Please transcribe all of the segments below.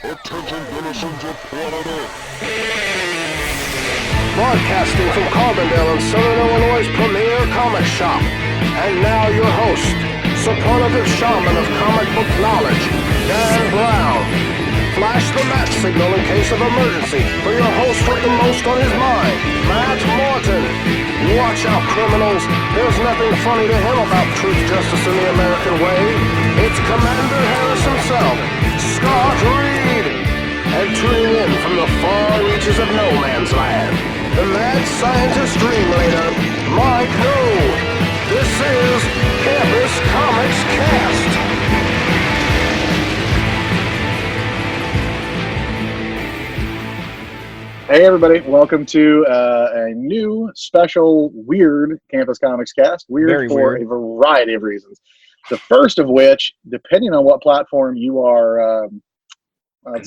Attention denizens of planet Earth. Broadcasting from Carbondale in Southern Illinois' premier comic shop. And now your host, superlative shaman of comic book knowledge, Dan Brown. Flash the match signal in case of emergency for your host with the most on his mind, Matt Morton. Watch out, criminals. There's nothing funny to him about truth, justice, and the American way. It's Commander Harris himself, Scott Reed. And tuning in from the far reaches of no man's land, the mad scientist dream leader, Mike Ho. This is Campus Comics Cast. Hey everybody, welcome to a new special weird Campus Comics Cast. Weird for a variety of reasons. The first of which, depending on what platform you are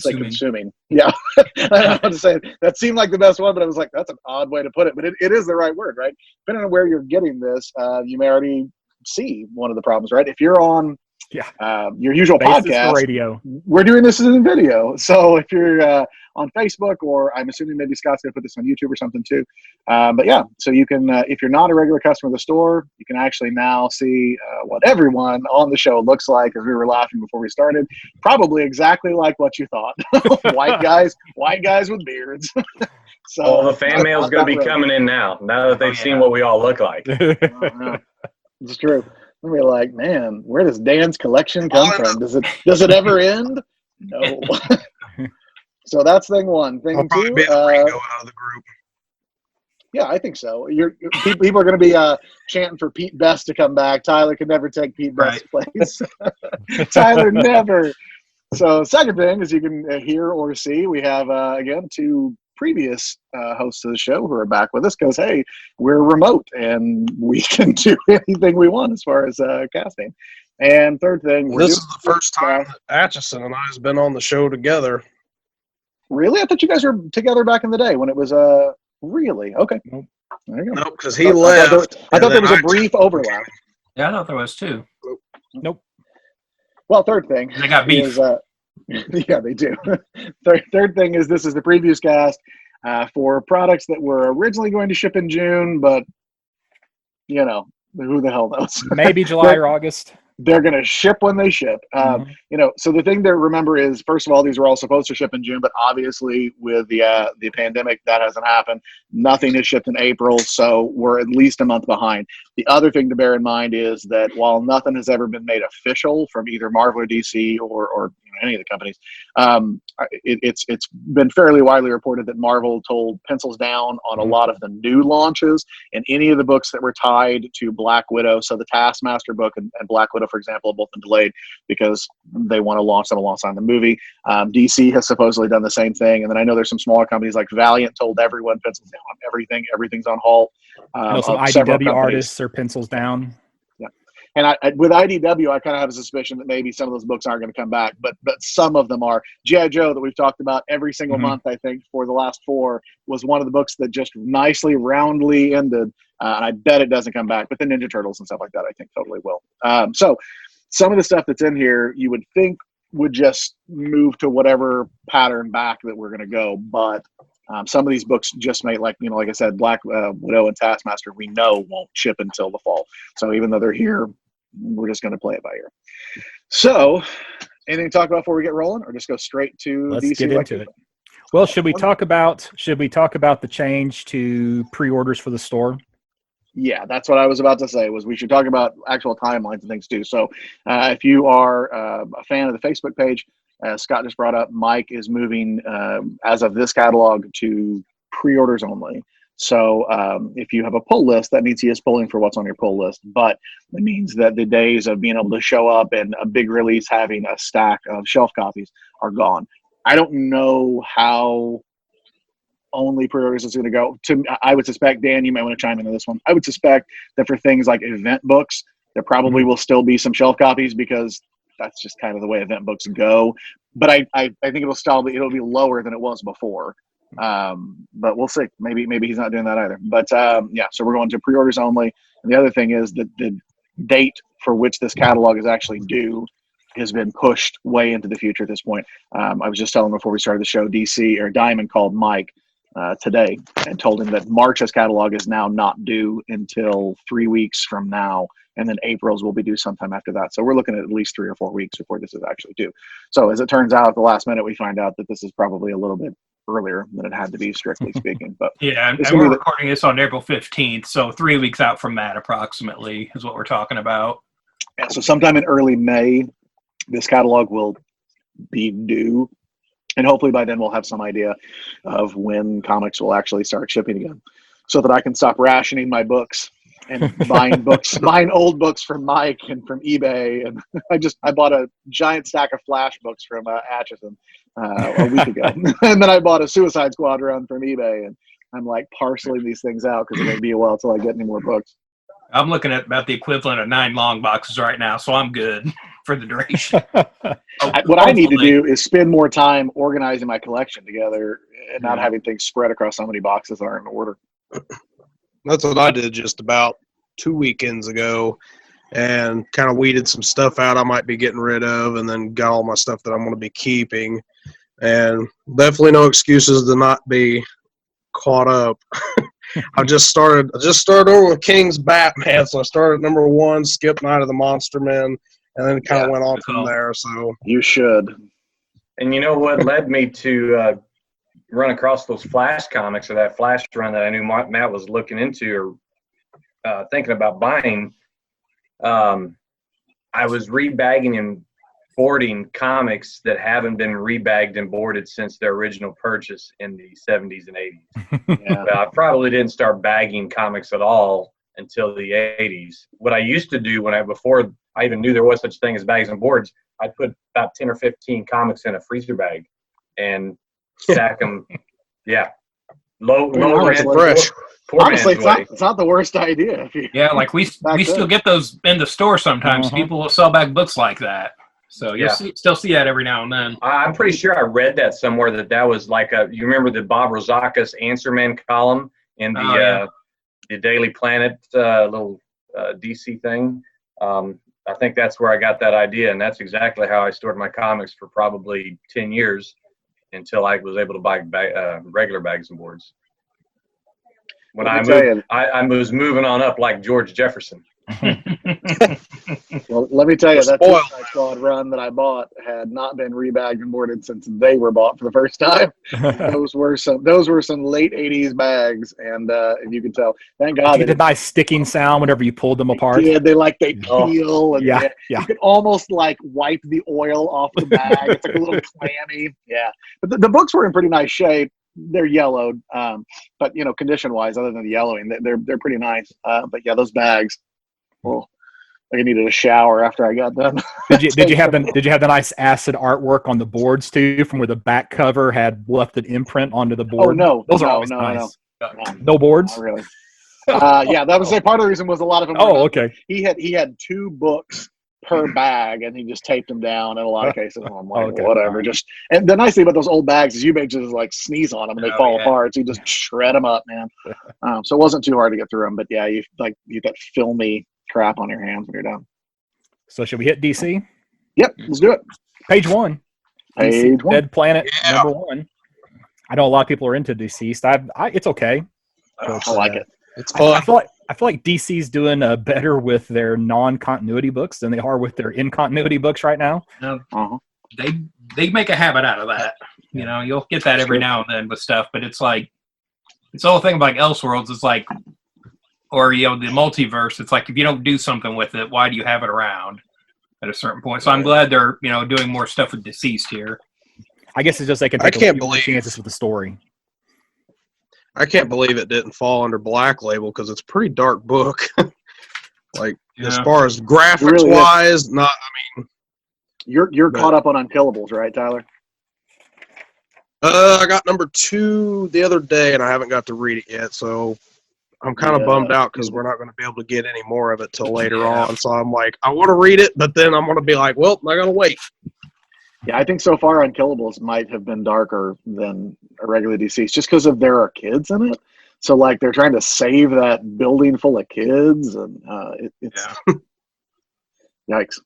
consuming. Yeah, I don't know how to say it. That seemed like the best one, but I was like, that's an odd way to put it. But it is the right word, right? Depending on where you're getting this, you may already see one of the problems, right? If you're on your usual podcast, radio, we're doing this in video. So if you're on Facebook, or I'm assuming maybe Scott's going to put this on YouTube or something too. But yeah, so you can, if you're not a regular customer of the store, you can actually now see what everyone on the show looks like, as we were laughing before we started. Probably exactly like what you thought. white guys with beards. So the fan mail is going to be coming in now that they've seen what we all look like. It's true. We're like, man, where does Dan's collection come from? Does it ever end? No. So that's thing one. Thing I'll probably two, be the Ringo out of the group. Yeah, I think so. People are going to be chanting for Pete Best to come back. Tyler could never take Pete Best's place. Tyler never. So second thing, as you can hear or see, we have, again, two previous hosts of the show who are back with us because, hey, we're remote and we can do anything we want as far as casting. And third thing, this is the first time that Atchison and I has been on the show together. Really? I thought you guys were together back in the day when it was really okay. Nope. There you go. Nope, because he left. I thought there was a brief overlap. Yeah, I thought there was too. Nope. Well, third thing, they got beef. Is, yeah, they do. Third thing is this is the previews cast for products that were originally going to ship in June, but you know, who the hell knows? Maybe July or August. They're going to ship when they ship. You know, so the thing to remember is, first of all, these were all supposed to ship in June, but obviously with the pandemic, that hasn't happened. Nothing is shipped in April, so we're at least a month behind. The other thing to bear in mind is that while nothing has ever been made official from either Marvel or DC or any of the companies, it's been fairly widely reported that Marvel told pencils down on a lot of the new launches, and any of the books that were tied to Black Widow. So the Taskmaster book and Black Widow, for example, have both been delayed because they want to launch them alongside the movie. DC has supposedly done the same thing, and then I know there's some smaller companies like Valiant told everyone pencils down on everything. Everything's on halt. Some IDW artists are pencils down. And with IDW, I kind of have a suspicion that maybe some of those books aren't going to come back, but some of them are. G.I. Joe, that we've talked about every single month, I think, for the last 4, was one of the books that just nicely, roundly ended. And I bet it doesn't come back. But the Ninja Turtles and stuff like that, I think totally will. So some of the stuff that's in here, you would think would just move to whatever pattern back that we're going to go. But some of these books just may, like I said, Black Widow and Taskmaster, we know won't ship until the fall. So even though they're here, we're just going to play it by ear. So, anything to talk about before we get rolling, or just go straight to Let's DC? get into it. Well, should we talk about the change to pre-orders for the store? Yeah, that's what I was about to say. Was we should talk about actual timelines and things too. So, if you are a fan of the Facebook page, Scott just brought up, Mike is moving as of this catalog to pre-orders only. So if you have a pull list, that means he is pulling for what's on your pull list. But it means that the days of being able to show up and a big release having a stack of shelf copies are gone. I don't know how only pre-orders is going to go. I would suspect, Dan, you might want to chime into this one. I would suspect that for things like event books, there probably will still be some shelf copies because that's just kind of the way event books go. But I think it'll be lower than it was before. But we'll see. Maybe he's not doing that either. But yeah, so we're going to pre-orders only. And the other thing is that the date for which this catalog is actually due has been pushed way into the future at this point. I was just telling him before we started the show, DC or Diamond called Mike today and told him that March's catalog is now not due until 3 weeks from now, and then April's will be due sometime after that. So we're looking at least 3 or 4 weeks before this is actually due. So as it turns out, at the last minute, we find out that this is probably a little bit earlier than it had to be, strictly speaking. But yeah, and we're recording this on April 15th, so 3 weeks out from that approximately is what we're talking about. Yeah, so sometime in early May, this catalog will be due, and hopefully by then we'll have some idea of when comics will actually start shipping again, so that I can stop rationing my books and buying old books from Mike and from eBay. And I bought a giant stack of Flash books from Atchison a week ago, and then I bought a Suicide Squad run from eBay, and I'm like parceling these things out because it may be a while till I get any more books. I'm looking at about the equivalent of 9 long boxes right now, so I'm good for the duration. What I need to do is spend more time organizing my collection together and not having things spread across so many boxes that aren't in order. That's what I did just about 2 weekends ago, and kind of weeded some stuff out I might be getting rid of, and then got all my stuff that I'm going to be keeping. And definitely no excuses to not be caught up. I just started over with King's Batman, so I started at number 1, skipped Night of the Monster Men, and then kind of went on from there. So you should. And you know what led me to run across those Flash comics, or that Flash run that I knew Matt was looking into or thinking about buying. I was rebagging and boarding comics that haven't been rebagged and boarded since their original purchase in the 70s and 80s. Yeah. I probably didn't start bagging comics at all until the 80s. What I used to do before I even knew there was such thing as bags and boards, I'd put about 10 or 15 comics in a freezer bag and stack them. Yeah. Low rent, fresh. Honestly, it's not the worst idea. Yeah, like we still get those in the store sometimes. People will sell back books like that. So you'll still see that every now and then. I'm pretty sure I read that somewhere that was like you remember the Bob Rozakis Answer Man column in the Daily Planet little DC thing. I think that's where I got that idea, and that's exactly how I stored my comics for probably 10 years until I was able to buy regular bags and boards. When I was moving on up like George Jefferson. Well, let me tell you, that Suicide Squad run that I bought had not been rebagged and boarded since they were bought for the first time. Those were some late 80s bags, and you can tell. Thank God. You did a nice sticking sound whenever you pulled them apart. Yeah, they peel. And yeah. You could almost like wipe the oil off the bag. It's like a little clammy. Yeah, but the books were in pretty nice shape. They're yellowed, but condition-wise, other than the yellowing, they're pretty nice. But yeah, those bags. Well, I needed a shower after I got done. Did you have the nice acid artwork on the boards too, from where the back cover had left an imprint onto the board? Oh no, those are always nice. No boards? Not really. Yeah, that was part of the reason was a lot of them. Oh, okay. He had 2 books per bag, and he just taped them down in a lot of cases. And I'm like, whatever. And the nice thing about those old bags is you may just like sneeze on them and they fall apart. So you just shred them up, man. So it wasn't too hard to get through them. But yeah, you got filmy crap on your hands when you're done. So should we hit DC? Yep, let's do it. Page 1. Page 1. Dead Planet number 1. I know a lot of people are into deceased. It's okay. I like it. It's fun. I feel like DC's doing better with their non-continuity books than they are with their in-continuity books right now. They make a habit out of that. You'll get that every now and then with stuff, but it's like it's the whole thing about like Elseworlds. It's like, or the multiverse. It's like if you don't do something with it, why do you have it around at a certain point? So I'm glad they're doing more stuff with deceased here. I guess it's just they can take chances with the story. I can't believe it didn't fall under Black Label because it's a pretty dark book. As far as graphics really wise, you're caught up on Unkillables, right, Tyler? I got number 2 the other day, and I haven't got to read it yet. So I'm kind of bummed out because we're not going to be able to get any more of it till later on. So I'm like, I want to read it, but then I'm going to be like, well, I got to wait. Yeah, I think so far Unkillables might have been darker than a regular Deceased just because there are kids in it. So, like, they're trying to save that building full of kids, and it's yikes.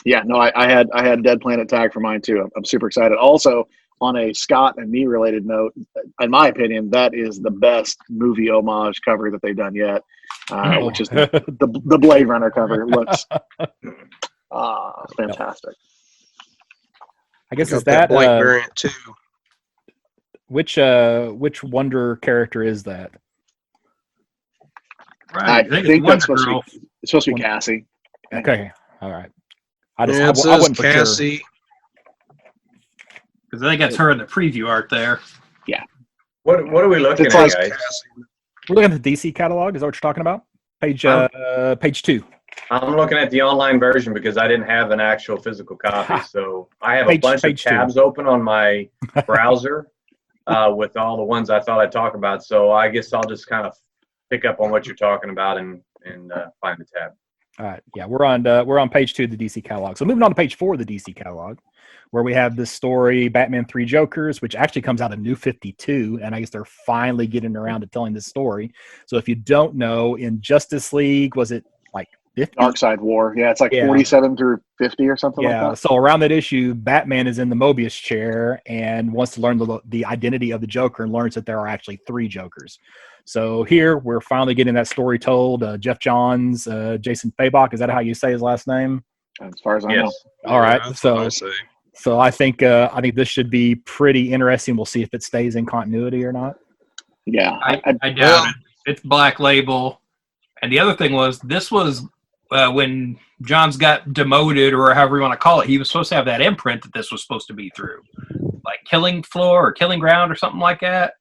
Yeah, no, I had Dead Planet tag for mine too. I'm super excited. Also, on a Scott and me related note, in my opinion, that is the best movie homage cover that they've done yet, which is the Blade Runner cover. It looks fantastic. I guess Got is that Blake variant too. which Wonder character is that? I Right. think that's Wonder supposed to be Cassie. Okay, all right. I Yeah, it I says wasn't for sure. Cassie. because I think that's her in the preview art there. What are we looking It's at, like guys? Cassie. We're looking at the DC catalog. Is that what you're talking about? Page 2. I'm looking at the online version because I didn't have an actual physical copy. So I have a bunch of page 2. tabs open on my browser with all the ones I thought I'd talk about. So I guess I'll just kind of pick up on what you're talking about and find the tab. All right. Yeah, we're on page 2 of the DC catalog. So moving on to page 4 of the DC catalog, where we have this story, Batman 3 Jokers, which actually comes out of New 52, and I guess they're finally getting around to telling this story. So if you don't know, in Justice League, was it like 50? Dark Side War. Yeah, it's like Yeah. 47 through 50 or something like Yeah, that. so around that issue, Batman is in the Mobius chair and wants to learn the identity of the Joker and learns that there are actually 3 Jokers. So here, we're finally getting that story told. Jeff Johns, Jason Fabok, is that how you say his last name? As far as I know. Yes. All right, That's so what I say. So I think this should be pretty interesting. We'll see if it stays in continuity or not. Yeah. I doubt it. It's Black Label. And the other thing was, this was when Johns got demoted, or however you want to call it, he was supposed to have that imprint that this was supposed to be through. Like Killing Floor or Killing Ground or something like that.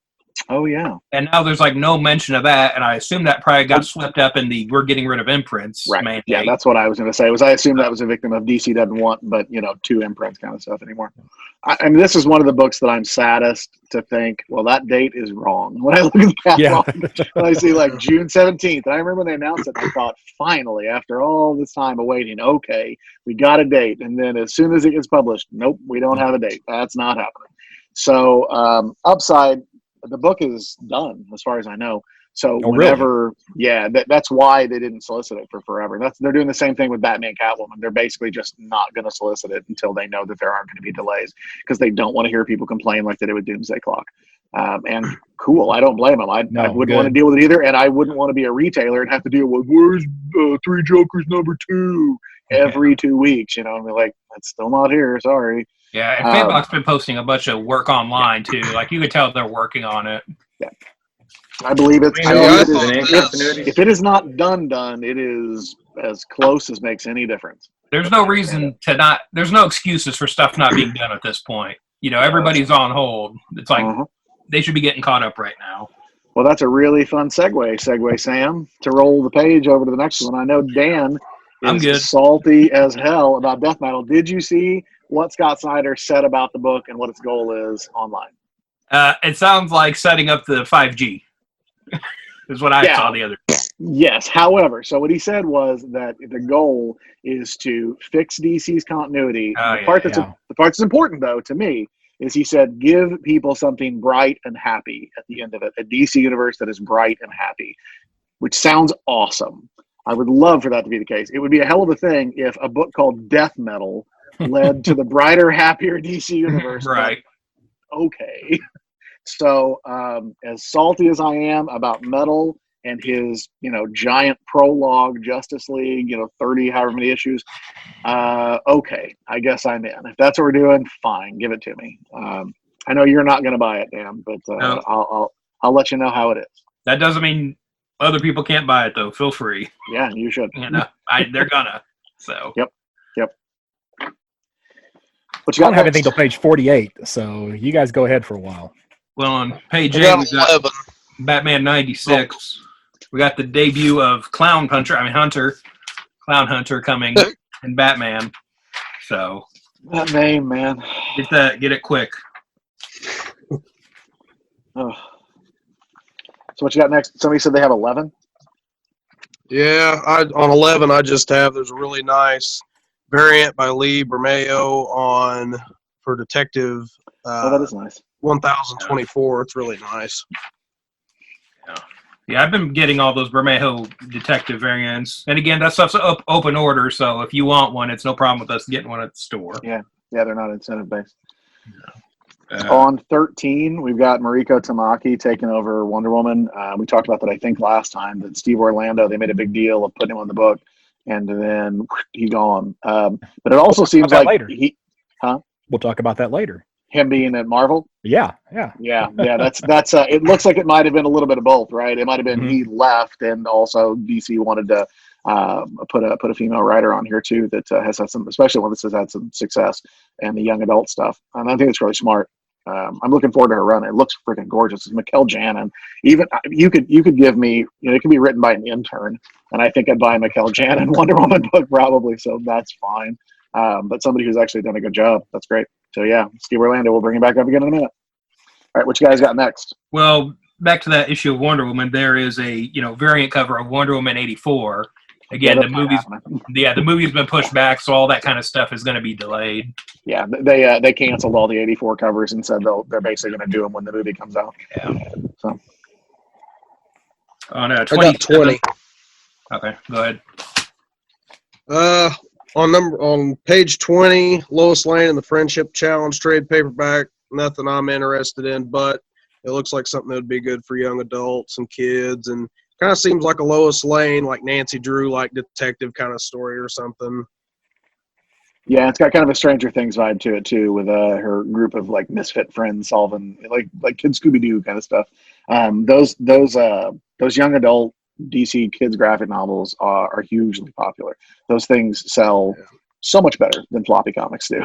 Oh, yeah. And now there's like no mention of that, and I assume that probably got swept up in the we're getting rid of imprints Right. mandate. Yeah, that's what I was going to say. I assume that was a victim of DC doesn't want, but 2 imprints kind of stuff anymore. I mean, this is one of the books that I'm saddest to think, well, that date is wrong. When I look at the catalog, when I see like June 17th, and I remember when they announced it, I thought, finally, after all this time awaiting, okay, we got a date. And then as soon as it gets published, nope, we don't have a date. That's not happening. So Upside, the book is done as far as I know. So whenever, that's why they didn't solicit it for forever. They're doing the same thing with Batman Catwoman. They're basically just not going to solicit it until they know that there aren't going to be delays, because they don't want to hear people complain like they did with Doomsday Clock. And cool, I don't blame them. I wouldn't want to deal with it either, and I wouldn't want to be a retailer and have to deal with where's 3 Jokers #2 every 2 weeks. And they're like, that's still not here. Sorry. Yeah, and Fanbox been posting a bunch of work online too. Like you could tell they're working on it. Yeah, I believe it's. If it is not done, it is as close as makes any difference. There's no reason to not. There's no excuses for stuff not being done at this point. Everybody's on hold. It's like they should be getting caught up right now. Well, that's a really fun segue, Sam, to roll the page over to the next one. I know Dan is salty as hell about Death Metal. Did you see what Scott Snyder said about the book and what its goal is online? It sounds like setting up the 5G is what I saw the other day. Yes. However, so what he said was that the goal is to fix DC's continuity. The part that's important, though, to me, is he said, give people something bright and happy at the end of it, a DC universe that is bright and happy, which sounds awesome. I would love for that to be the case. It would be a hell of a thing if a book called Death Metal led to the brighter, happier DC universe. Right. Okay. So as salty as I am about Metal and his, giant prologue Justice League, 30, however many issues, okay, I guess I'm in. If that's what we're doing, fine, give it to me. I know you're not going to buy it, Dan, but No. I'll let you know how it is. That doesn't mean other people can't buy it, though. Feel free. Yeah, you should. They're gonna. So. Yep. I don't have anything till page 48, so you guys go ahead for a while. Well, on page 8, we got Batman 96. We got the debut of Clown Hunter coming in Batman. So that name, man. Get it quick. Oh. So what you got next? Somebody said they have 11. Yeah, on 11 there's a really nice variant by Lee Bermeo for Detective. That is nice. 1024. It's really nice. Yeah, I've been getting all those Bermejo detective variants. And again, that stuff's open order, so if you want one, it's no problem with us getting one at the store. Yeah, they're not incentive based. No. On 13, we've got Mariko Tamaki taking over Wonder Woman. We talked about that, I think, last time, that Steve Orlando, they made a big deal of putting him on the book, and then he's gone. But it also seems like later. We'll talk about that later. Him being at Marvel. Yeah. That's it looks like it might have been a little bit of both, right? It might have been he left, and also DC wanted to put a female writer on here too that has had some, especially one that has had some success in the young adult stuff, and I think it's really smart. I'm looking forward to her run. It looks freaking gorgeous. It's Mikkel Janin. Even you could give me, it could be written by an intern, and I think I'd buy a Mikkel Janin Wonder Woman book probably. So that's fine. But somebody who's actually done a good job. That's great. So yeah, Steve Orlando. We'll bring him back up again in a minute. All right, what you guys got next? Well, back to that issue of Wonder Woman, there is a variant cover of Wonder Woman 84. Again, the movie's been pushed back, so all that kind of stuff is going to be delayed. Yeah, they canceled all the 84 covers and said they're basically going to do them when the movie comes out. Yeah. So on I got 20. Okay, go ahead. On page 20, Lois Lane and the Friendship Challenge trade paperback. Nothing I'm interested in, but it looks like something that would be good for young adults and kids, and kind of seems like a Lois Lane, like Nancy Drew, like detective kind of story or something. yeah, it's got kind of a Stranger Things vibe to it too, with her group of like misfit friends solving like Kid Scooby Doo kind of stuff. Those young adult DC kids graphic novels are hugely popular. Those things sell so much better than floppy comics do.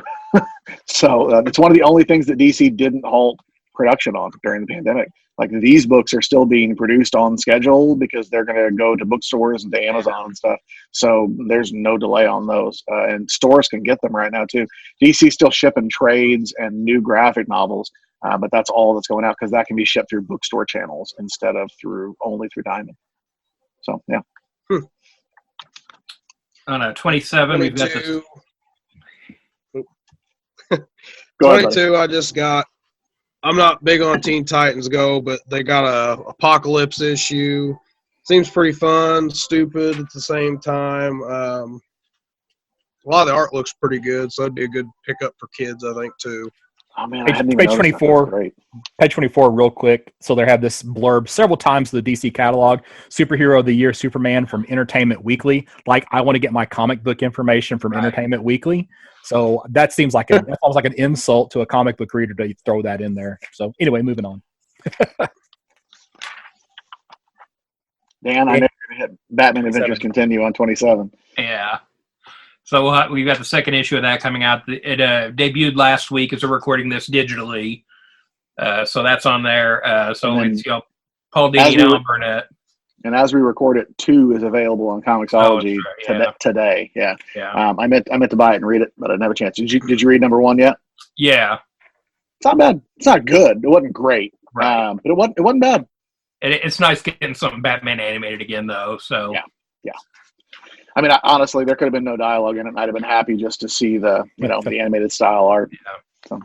So it's one of the only things that DC didn't halt production on during the pandemic. Like these books are still being produced on schedule because they're going to go to bookstores and to Amazon and stuff. So there's no delay on those, and stores can get them right now too. DC's still shipping trades and new graphic novels, but that's all that's going out because that can be shipped through bookstore channels instead of only through Diamond. So yeah. On 27, we've got the 22. I just got. I'm not big on Teen Titans Go, but they got a Apocalypse issue. Seems pretty fun, stupid at the same time. A lot of the art looks pretty good, so that'd be a good pickup for kids, I think, too. Oh man, Page 24. Page 24, real quick. So they have this blurb several times in the DC catalog. Superhero of the Year, Superman from Entertainment Weekly. Like, I want to get my comic book information from Entertainment Weekly. So that seems like that's almost like an insult to a comic book reader to throw that in there. So anyway, moving on. Dan, I know you're going to hit Batman Adventures Continue on 27. Yeah. So we've got the second issue of that coming out. It debuted last week as we're recording this digitally. So that's on there. So it's Paul Dini and Alan Burnett. And as we record it, 2 is available on Comixology today. Yeah. I meant to buy it and read it, but I didn't have a chance. Did you read number 1 yet? Yeah. It's not bad. It's not good. It wasn't great. Right. But it wasn't bad. It's nice getting something Batman animated again, though. So yeah. I mean, honestly, there could have been no dialogue in it. I'd have been happy just to see the animated style art. Yeah. So.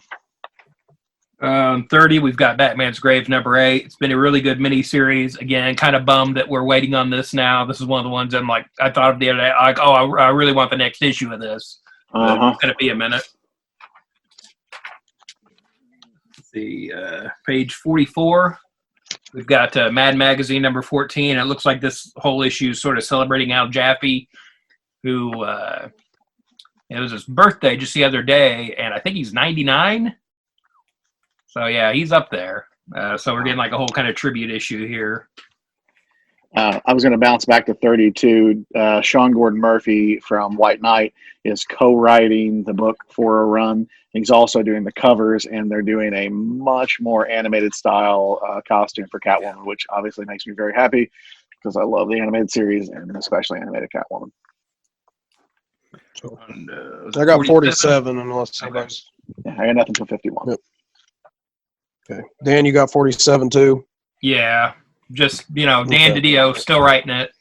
30, we've got Batman's Grave number 8. It's been a really good miniseries. Again, kind of bummed that we're waiting on this now. This is one of the ones I thought of the other day. Like, I really want the next issue of this. It's going to be a minute. Let's see, page 44. We've got Mad Magazine number 14. It looks like this whole issue is sort of celebrating Al Jaffe, who it was his birthday just the other day, and I think he's 99. So yeah, he's up there. So we're getting like a whole kind of tribute issue here. I was going to bounce back to 32. Sean Gordon Murphy from White Knight is co-writing the book for a run. He's also doing the covers, and they're doing a much more animated style costume for Catwoman, which obviously makes me very happy because I love the animated series and especially animated Catwoman. I got 47 unless somebody's. Yeah, I got nothing till 51. Yep. Okay. Dan, you got 47 too? Yeah. Just, Dan DiDio still writing it.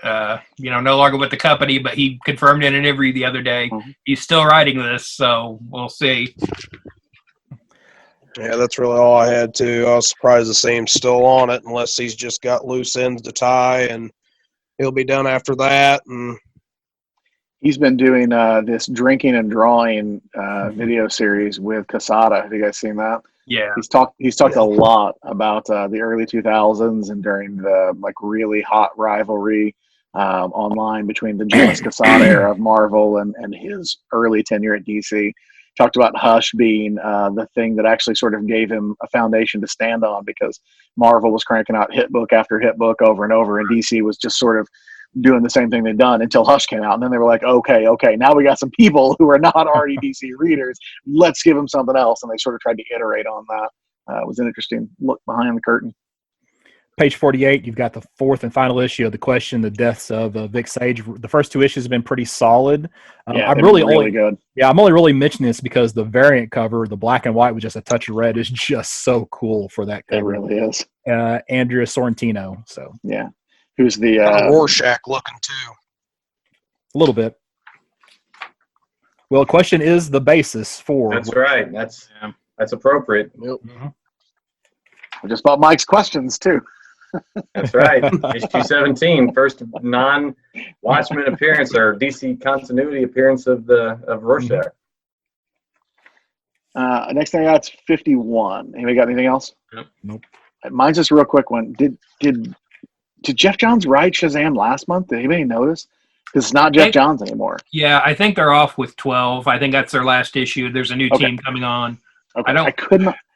No longer with the company, but he confirmed in an interview the other day he's still writing this, so we'll see. Yeah, that's really all I had too. I was surprised to see him still on it, unless he's just got loose ends to tie, and he'll be done after that. And He's been doing this drinking and drawing video series with Casada. Have you guys seen that? Yeah. He's talked a lot about the early 2000s and during the like really hot rivalry online between the Jonas Casada era of Marvel and his early tenure at DC. Talked about Hush being the thing that actually sort of gave him a foundation to stand on, because Marvel was cranking out hit book after hit book over and over, and DC was just sort of doing the same thing they'd done until Hush came out. And then they were like, okay, now we got some people who are not already DC readers. Let's give them something else. And they sort of tried to iterate on that. It was an interesting look behind the curtain. Page 48, you've got the fourth and final issue of The Question, The Deaths of Vic Sage. The first two issues have been pretty solid. Yeah, I'm really good. Yeah, I'm only really mentioning this because the variant cover, the black and white with just a touch of red, is just so cool for that cover. It really is. Andrea Sorrentino. So yeah, who's the Rorschach looking too. a little bit. Well, Question is the basis for. That's right. That's appropriate. I just bought Mike's questions too. That's right. Issue 17, first non-Watchmen appearance or DC continuity appearance of Rorschach. Next thing I got's 51. Anybody got anything else? Nope. Mine's just a real quick one. Did Jeff Johns write Shazam last month? Did anybody notice? Because it's not Jeff Johns anymore. Yeah, I think they're off with 12. I think that's their last issue. There's a new team coming on. Okay.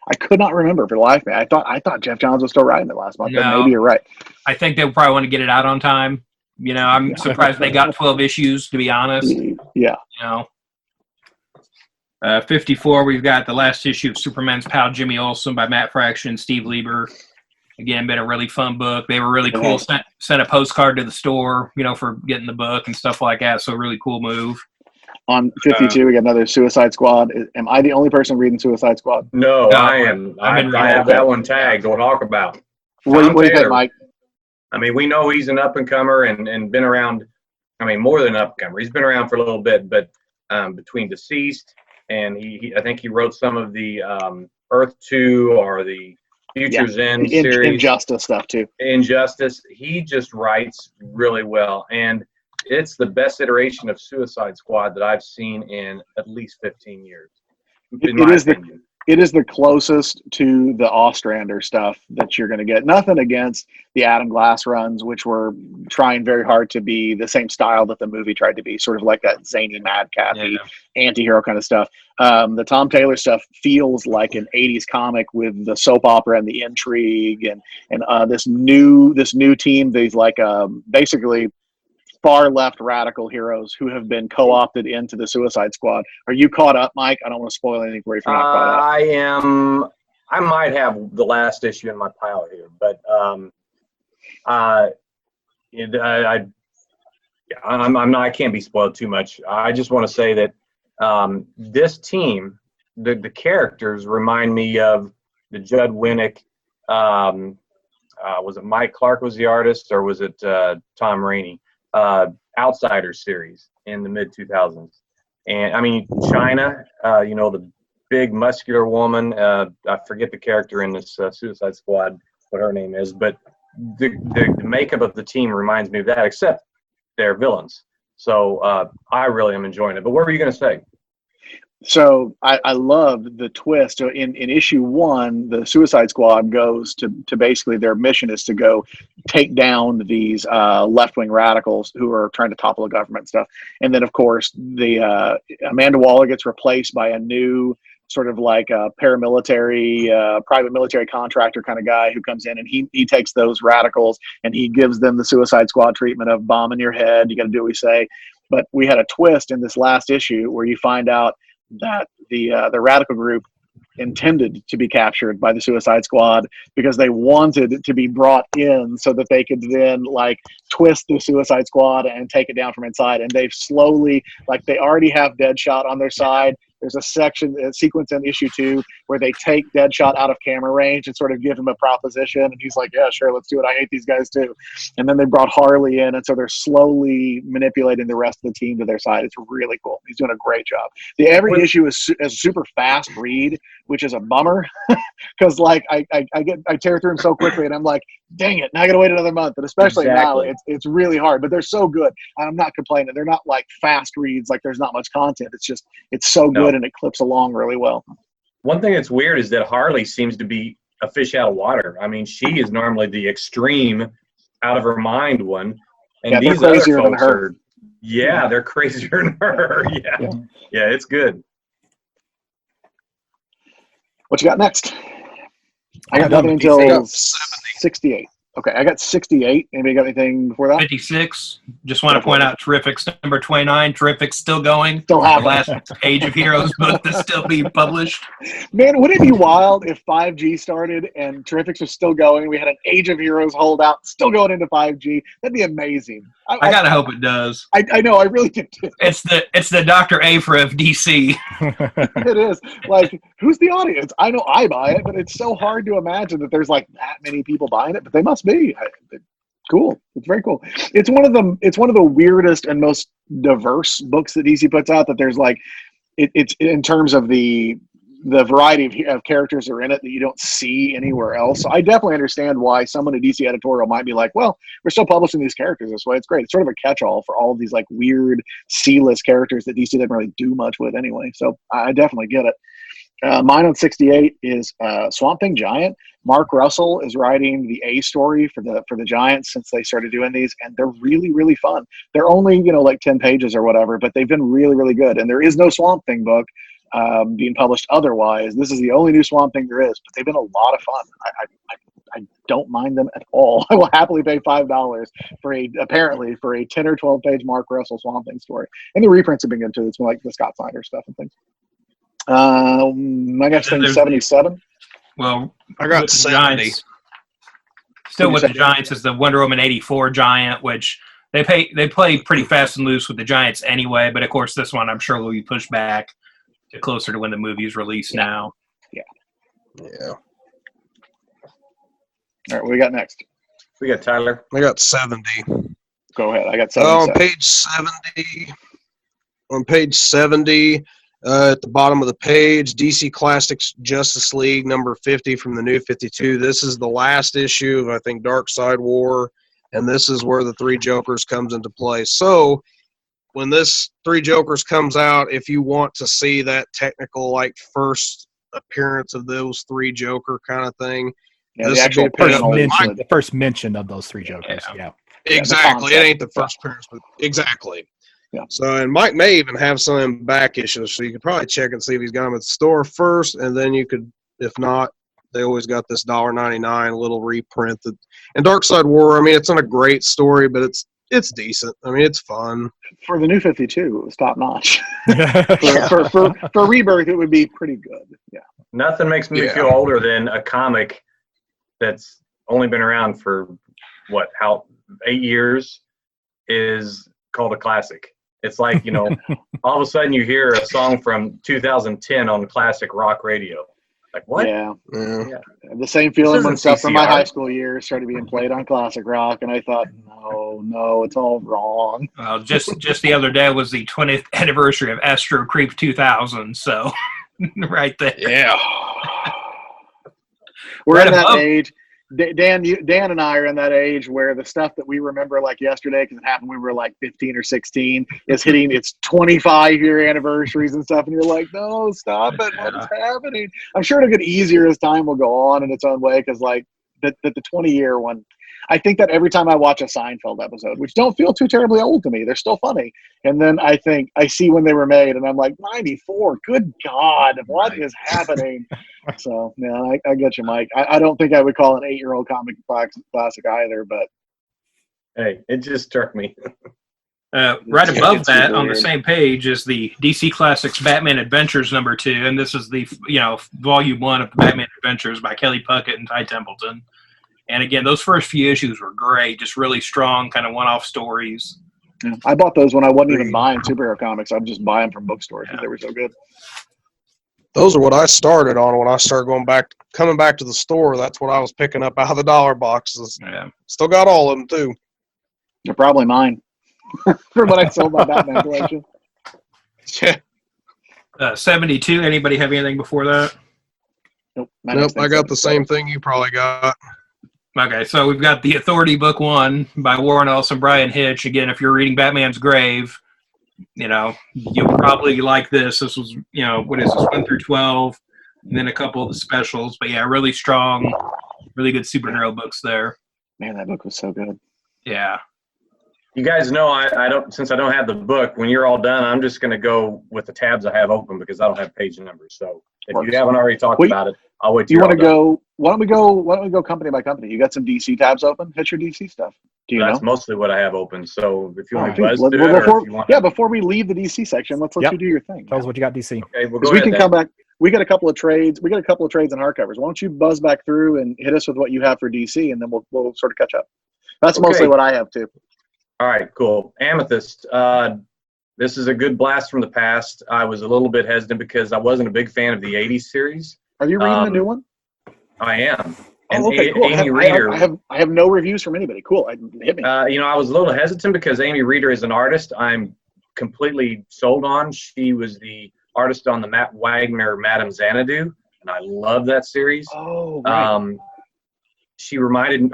I could not remember for the life of me. I thought Jeff Johns was still writing it last month, but maybe you're right. I think they probably want to get it out on time. You know, I'm surprised they got 12 issues, to be honest. Yeah. You know, 54, we've got the last issue of Superman's Pal Jimmy Olsen by Matt Fraction, Steve Lieber. Again, been a really fun book. They were really cool. Sent a postcard to the store, you know, for getting the book and stuff like that. So really cool move. On 52, we got another Suicide Squad. Am I the only person reading Suicide Squad? No, I am. I have that one tagged. We'll talk about. What do you think, Mike? I mean, we know he's an up-and-comer and been around, I mean, more than an up-and-comer. He's been around for a little bit, but between Deceased and I think he wrote some of the Earth 2 or the Future's End series. Injustice stuff, too. Injustice. He just writes really well. And it's the best iteration of Suicide Squad that I've seen in at least 15 years. It is the closest to the Ostrander stuff that you're going to get. Nothing against the Adam Glass runs, which were trying very hard to be the same style that the movie tried to be, sort of like that zany, madcap-y anti-hero kind of stuff. The Tom Taylor stuff feels like an 80s comic with the soap opera and the intrigue and this new team. These like basically far left radical heroes who have been co-opted into the Suicide Squad. Are you caught up, Mike? I don't want to spoil anything for you if you're not caught up. I am. I might have the last issue in my pile here, but I'm not. I can't be spoiled too much. I just want to say that this team, the characters remind me of the Judd Winnick. Was it Mike Clark was the artist, or was it Tom Rainey? Outsiders series in the mid 2000s, and I mean China, you know, the big muscular woman. I forget the character in this Suicide Squad, what her name is, but the makeup of the team reminds me of that, except they're villains. So I really am enjoying it. But what were you going to say? So I loved the twist. So in issue 1, the Suicide Squad goes to basically their mission is to go take down these left-wing radicals who are trying to topple the government and stuff. And then, of course, the Amanda Waller gets replaced by a new sort of like a paramilitary, private military contractor kind of guy who comes in, and he takes those radicals and he gives them the Suicide Squad treatment of bomb in your head. You got to do what we say. But we had a twist in this last issue where you find out that the radical group intended to be captured by the Suicide Squad because they wanted to be brought in so that they could then like twist the Suicide Squad and take it down from inside. And they've slowly, like, they already have Deadshot on their side, There's a sequence in issue 2 where they take Deadshot out of camera range and sort of give him a proposition, and he's like, yeah, sure, let's do it. I hate these guys too. And then they brought Harley in, and so they're slowly manipulating the rest of the team to their side. It's really cool. He's doing a great job. Every issue is a super fast read, which is a bummer because like I tear through them so quickly, and I'm like, dang it, now I gotta wait another month. And especially now, it's really hard. But they're so good. I'm not complaining. They're not like fast reads, like there's not much content. It's just it's so good, and it clips along really well. One thing that's weird is that Harley seems to be a fish out of water. I mean, she is normally the extreme, out of her mind one, and these other folks are. Yeah, they're crazier than her. Yeah, it's good. What you got next? I got nothing until 68. Okay, I got 68. Anybody got anything before that? 56. Just want to point out Terrific's number 29. Terrific's still going. Still happening. The last Age of Heroes book that's still being published. Man, wouldn't it be wild if 5G started and Terrifics was still going? We had an Age of Heroes holdout still going into 5G. That'd be amazing. I gotta hope it does. I know, I really do too. It's the Dr. A for FDC. It is. Like, who's the audience? I know I buy it, but it's so hard to imagine that there's like that many people buying it, but they must be. Cool. It's very cool. It's one of the weirdest and most diverse books that DC puts out, that there's like it's in terms of the variety of characters that are in it that you don't see anywhere else. So I definitely understand why someone at DC editorial might be like, well, we're still publishing these characters this way. It's great. It's sort of a catch-all for all of these like weird C-list characters that DC didn't really do much with anyway. So I definitely get it. Mine on 68 is Swamp Thing Giant. Mark Russell is writing the A story for the Giants since they started doing these, and they're really, really fun. They're only, like 10 pages or whatever, but they've been really, really good. And there is no Swamp Thing book being published otherwise. This is the only new Swamp Thing there is, but they've been a lot of fun. I don't mind them at all. I will happily pay $5 for a 10 or 12 page Mark Russell Swamp Thing story. And the reprints have been good too. It's like the Scott Snyder stuff and things. My next thing is 77. Well, I got 70. Giants, still with the Giants is the Wonder Woman 84 Giant, which they play pretty fast and loose with the Giants anyway. But of course, this one I'm sure will be pushed back to closer to when the movie is released now. Yeah. All right, what we got next? We got Tyler. I got 70. Go ahead. I got 77. On page 70, at the bottom of the page, DC Classics Justice League number 50 from the New 52. This is the last issue of, I think, Darkseid War, and this is where the Three Jokers comes into play. So when this Three Jokers comes out, if you want to see that technical, like, first appearance of those Three Joker kind of thing, yeah, this the actual the first mention of those Three Jokers. Yeah. Exactly. It ain't the first appearance, but exactly. Yeah. So, and Mike may even have some of them back issues, so you could probably check and see if he's got them at the store first, and then you could, if not, they always got this $1.99 little reprint. And Darkseid War, I mean, it's not a great story, but it's decent. I mean, it's fun. For the New 52, it was top notch. for Rebirth, it would be pretty good. Yeah. Nothing makes me feel older than a comic that's only been around for 8 years is called a classic. It's like, all of a sudden you hear a song from 2010 on classic rock radio. Like, what? Yeah. The same feeling when stuff from my high school years started being played on classic rock, and I thought, no, it's all wrong. Well, just the other day was the 20th anniversary of Astro Creep 2000, so right there. Yeah. We're in that age. Dan and I are in that age where the stuff that we remember like yesterday, because it happened when we were like 15 or 16, is hitting its 25-year anniversaries and stuff, and you're like, no, stop it. What is happening? I'm sure it'll get easier as time will go on in its own way, because like the 20-year one, I think that every time I watch a Seinfeld episode, which don't feel too terribly old to me, they're still funny. And then I think I see when they were made, and I'm like, 94, good God, what is happening? So, yeah, I get you, Mike. I don't think I would call an 8-year-old comic classic either, but. Hey, it just struck me. Right above that, on the same page, is the DC Classics Batman Adventures number 2, and this is the volume 1 of the Batman Adventures by Kelly Puckett and Ty Templeton. And again, those first few issues were great, just really strong, kind of one-off stories. Yeah. I bought those when I wasn't even buying superhero comics. I would just buy them from bookstores because they were so good. Those are what I started on when I started coming back to the store. That's what I was picking up out of the dollar boxes. Yeah. Still got all of them too. They're probably mine for what I sold my Batman collection. Yeah. 72. Anybody have anything before that? Nope. Nope. I got the same thing you probably got. Okay, so we've got The Authority Book 1 by Warren Ellis and Brian Hitch. Again, if you're reading Batman's Grave, you'll probably like this. This was, what is this, 1 through 12, and then a couple of the specials. But yeah, really strong, really good superhero books there. Man, that book was so good. Yeah. You guys know I don't, since I don't have the book, when you're all done, I'm just going to go with the tabs I have open because I don't have page numbers. So if you haven't already talked about it, I'll wait till you want to go. Why don't we go company by company? You got some DC tabs open? Hit your DC stuff. Do you know? That's mostly what I have open. So if you want All right. to buzz through it, or if you want before we leave the DC section, let's let you do your thing. Tell us what you got, DC. Okay, we'll Because go we ahead can come back. We got a couple of trades. We got a couple of trades and hardcovers. Why don't you buzz back through and hit us with what you have for DC, and then we'll sort of catch up. That's mostly what I have too. All right, cool. Amethyst. This is a good blast from the past. I was a little bit hesitant because I wasn't a big fan of the 80s series. Are you reading the new one? I am. And okay, cool. Amy Reeder. I have no reviews from anybody. Cool. Hit me. I was a little hesitant because Amy Reeder is an artist I'm completely sold on. She was the artist on the Matt Wagner Madame Xanadu, and I love that series. Oh, right. She reminded,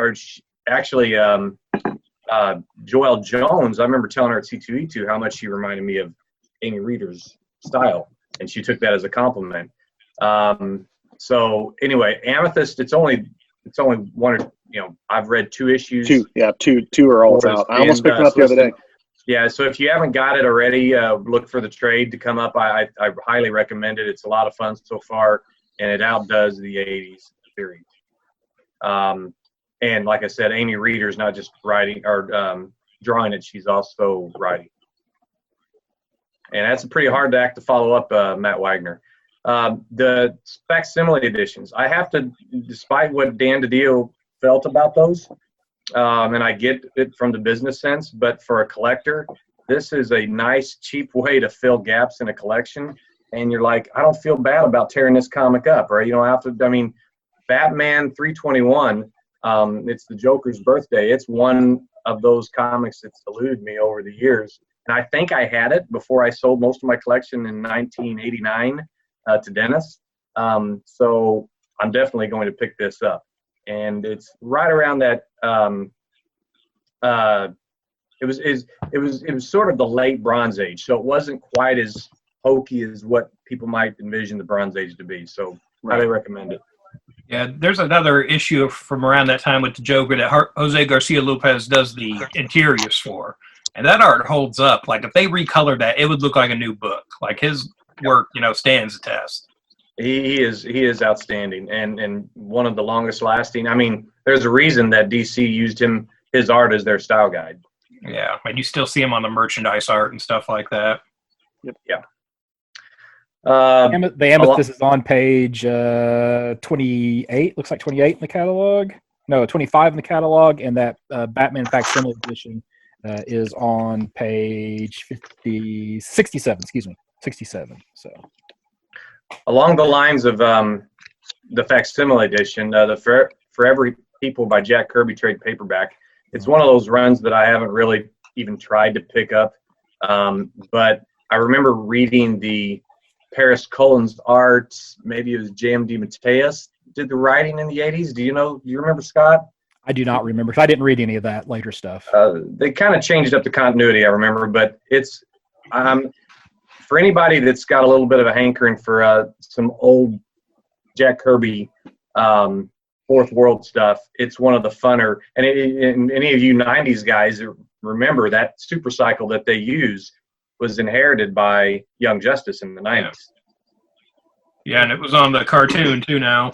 Joelle Jones, I remember telling her at C2E2 how much she reminded me of Amy Reeder's style, and she took that as a compliment. So anyway, Amethyst, it's only one, I've read 2 issues. Two are all out. I almost picked them up the other day. Yeah, so if you haven't got it already, look for the trade to come up. I highly recommend it. It's a lot of fun so far, and it outdoes the 80s series. And like I said, Amy Reeder's not just writing or drawing it; she's also writing. And that's a pretty hard act to follow up, Matt Wagner. The facsimile editions, I have to, despite what Dan DiDio felt about those, and I get it from the business sense, but for a collector, this is a nice, cheap way to fill gaps in a collection. And you're like, I don't feel bad about tearing this comic up, or Batman 321. It's the Joker's birthday. It's one of those comics that's eluded me over the years. And I think I had it before I sold most of my collection in 1989 to Dennis. So I'm definitely going to pick this up. And it's right around that. It was sort of the late Bronze Age, so it wasn't quite as hokey as what people might envision the Bronze Age to be. So highly recommend it. Yeah, there's another issue from around that time with the Joker that Jose Garcia Lopez does the interiors for, and that art holds up. Like if they recolored that, it would look like a new book. Like his work, stands the test. He is outstanding and one of the longest lasting. I mean, there's a reason that DC used his art as their style guide. Yeah, and you still see him on the merchandise art and stuff like that. Yep. Yeah. The Amethyst is on page 28. Looks like 28 in the catalog. No, 25 in the catalog, and that Batman Facsimile edition is on page 67. Excuse me, 67. So, along the lines of the Facsimile edition, the Forever People by Jack Kirby trade paperback. It's one of those runs that I haven't really even tried to pick up, but I remember reading the Paris Cullen's art. Maybe it was J.M. DeMatteis did the writing in the 80s. Do you remember, Scott? I do not remember because I didn't read any of that later stuff. They kind of changed up the continuity, I remember, but it's for anybody that's got a little bit of a hankering for some old Jack Kirby Fourth World stuff, it's one of the funner. And any of you 90s guys remember that super cycle that they use was inherited by Young Justice in the 90s. Yeah, and it was on the cartoon too now.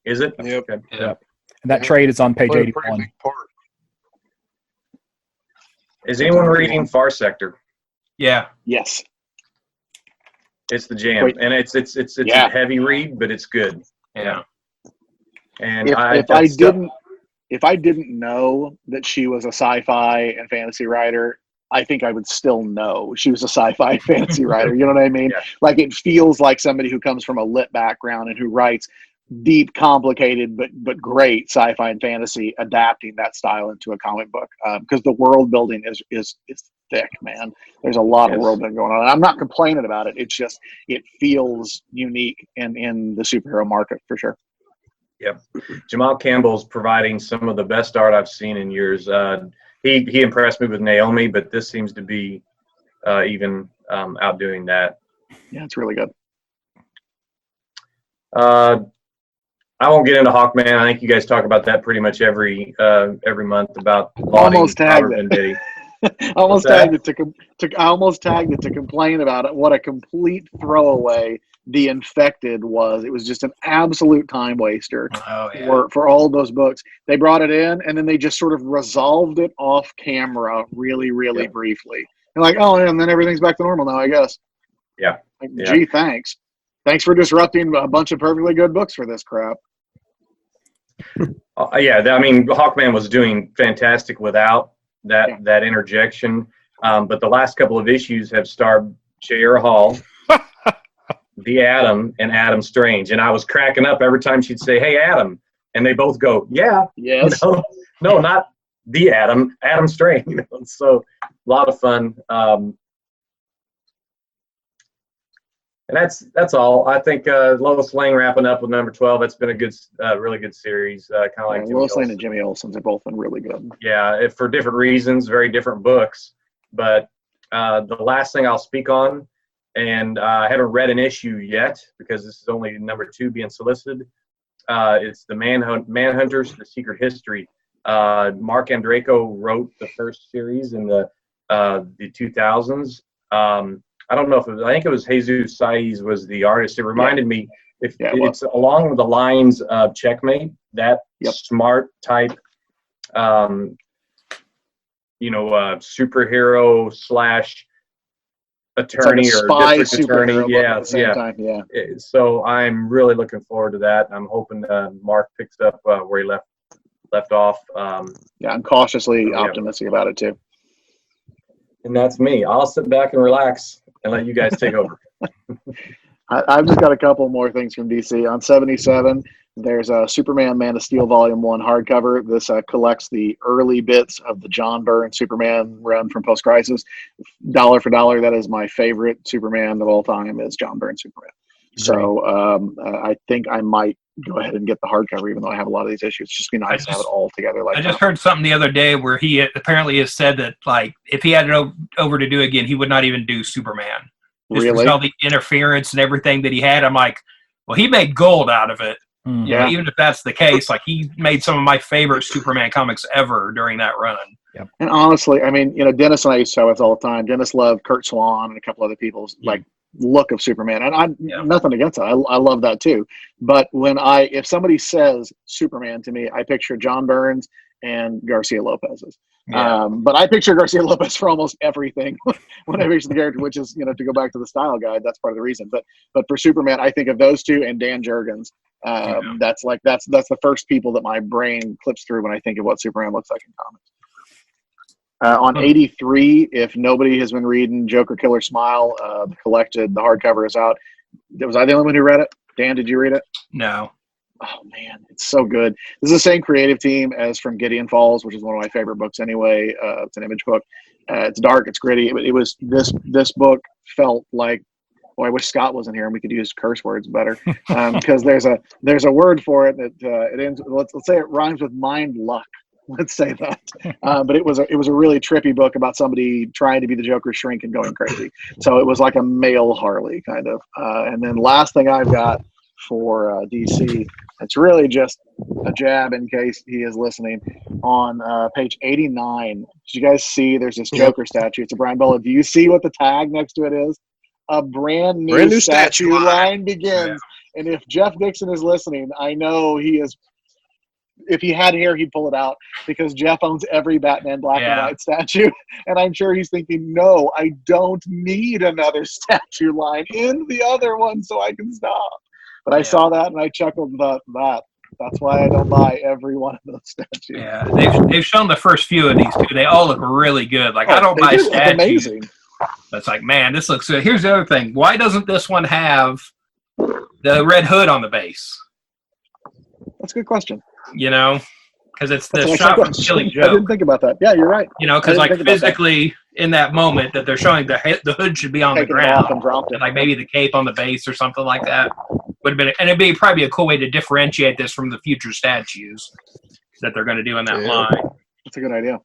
Is it? Yep. Okay. Yep. And that trade is on page Played a pretty 81. big part. Is anyone reading Far Sector? Yeah. Yes. It's the jam. Wait. And it's Yeah. a heavy read, but it's good. Yeah. And If I didn't know that she was a sci-fi and fantasy writer, I think I would still know she was a sci-fi fantasy writer. You know what I mean? Yeah. Like, it feels like somebody who comes from a lit background and who writes deep, complicated, but great sci-fi and fantasy, adapting that style into a comic book, because the world building is thick, man. There's a lot of world building going on. And I'm not complaining about it. It's just, it feels unique in the superhero market for sure. Yep. Jamal Campbell's providing some of the best art I've seen in years. He impressed me with Naomi, but this seems to be even outdoing that. Yeah, it's really good. I won't get into Hawkman. I think you guys talk about that pretty much every month about Almost tagged Robert it. Venditti. I almost tagged it I almost tagged it to complain about it. What a complete throwaway The Infected was. It was just an absolute time waster for all those books. They brought it in, and then they just sort of resolved it off camera really, really briefly. And like, oh, and then everything's back to normal now, I guess. Yeah. Like, gee, thanks. Thanks for disrupting a bunch of perfectly good books for this crap. I mean, Hawkman was doing fantastic without that interjection. But the last couple of issues have starred J.R. Hall, the Atom, and Adam Strange. And I was cracking up every time she'd say, "Hey, Adam," and they both go, "Yeah, yes." No, not the Atom, Adam Strange. So a lot of fun. And that's all. I think Lois Lane wrapping up with number 12. That's been a good, really good series. Kind of like Lois Lane and Jimmy Olsen's have both been really good. Yeah, for different reasons, very different books. But the last thing I'll speak on, and I haven't read an issue yet because this is only number 2 being solicited. It's the Manhunters: The Secret History. Mark Andreyko wrote the first series in the 2000s. I don't know if I think it was Jesus Saiz was the artist. It reminded me, it's along the lines of Checkmate, that smart type, superhero / attorney or spy district attorney. Yeah. So I'm really looking forward to that. I'm hoping Mark picks up where he left off. I'm cautiously optimistic about it too. And that's me. I'll sit back and relax and let you guys take over. I've just got a couple more things from DC. On 77, there's a Superman Man of Steel Volume 1 hardcover. This collects the early bits of the John Byrne Superman run from Post-Crisis. Dollar for dollar, that is my favorite Superman of all time, is John Byrne Superman. So I think I might go ahead and get the hardcover, even though I have a lot of these issues. It's just be nice to have it all together. Like I just heard something the other day where he apparently has said that, like, if he had it over to do again, he would not even do Superman. Just really? all the interference and everything that he had. I'm like, well, he made gold out of it. You know, even if that's the case, like, he made some of my favorite Superman comics ever during that run. Yep. And honestly, I mean, Dennis and I used to talk about this all the time. Dennis loved Kurt Swan and a couple other people's like look of Superman, and I'm nothing against it. I love that too. But if somebody says Superman to me, I picture John Burns and Garcia Lopez's. But I picture Garcia Lopez for almost everything when I picture the character, which is, to go back to the style guide, that's part of the reason. But for Superman, I think of those two and Dan Jurgens. That's the first people that my brain clips through when I think of what Superman looks like in comics. On 83, if nobody has been reading Joker Killer Smile, the hardcover is out. Was I the only one who read it? Dan, did you read it? No. Oh man, it's so good. This is the same creative team as from Gideon Falls, which is one of my favorite books anyway. It's an Image book. It's dark, it's gritty. It was this book felt like, I wish Scott wasn't here and we could use curse words better, because there's a word for it that it ends. Let's say it rhymes with mind luck. Let's say that. But it was a really trippy book about somebody trying to be the Joker's shrink and going crazy. So it was like a male Harley kind of. And then last thing I've got for DC, it's really just a jab in case he is listening. On page 89, did you guys see there's this Joker statue? It's a Brian Bola. Do you see what the tag next to it is? A brand new statue line begins. Yeah. And if Jeff Dixon is listening, I know he is. If he had hair, he'd pull it out, because Jeff owns every Batman black and white statue. And I'm sure he's thinking, no, I don't need another statue line in the other one so I can stop. But I saw that and I chuckled about that. That's why I don't buy every one of those statues. Yeah, they've shown the first few of these too. They all look really good. Like I don't They buy do look statues. amazing. But it's like, man, this looks good. Here's the other thing. Why doesn't this one have the red hood on the base? That's a good question. You know, because it's the That's an shot excellent from Killing question. I didn't Joke. think about that. Yeah, you're right. You know, I because didn't like think about that. physically in that moment that they're showing the hood should be on Taking the it off and ground, dropped it. and like maybe the cape on the base or something like that would have been, and it'd be probably a cool way to differentiate this from the future statues that they're going to do in that Yeah. line. That's a good idea.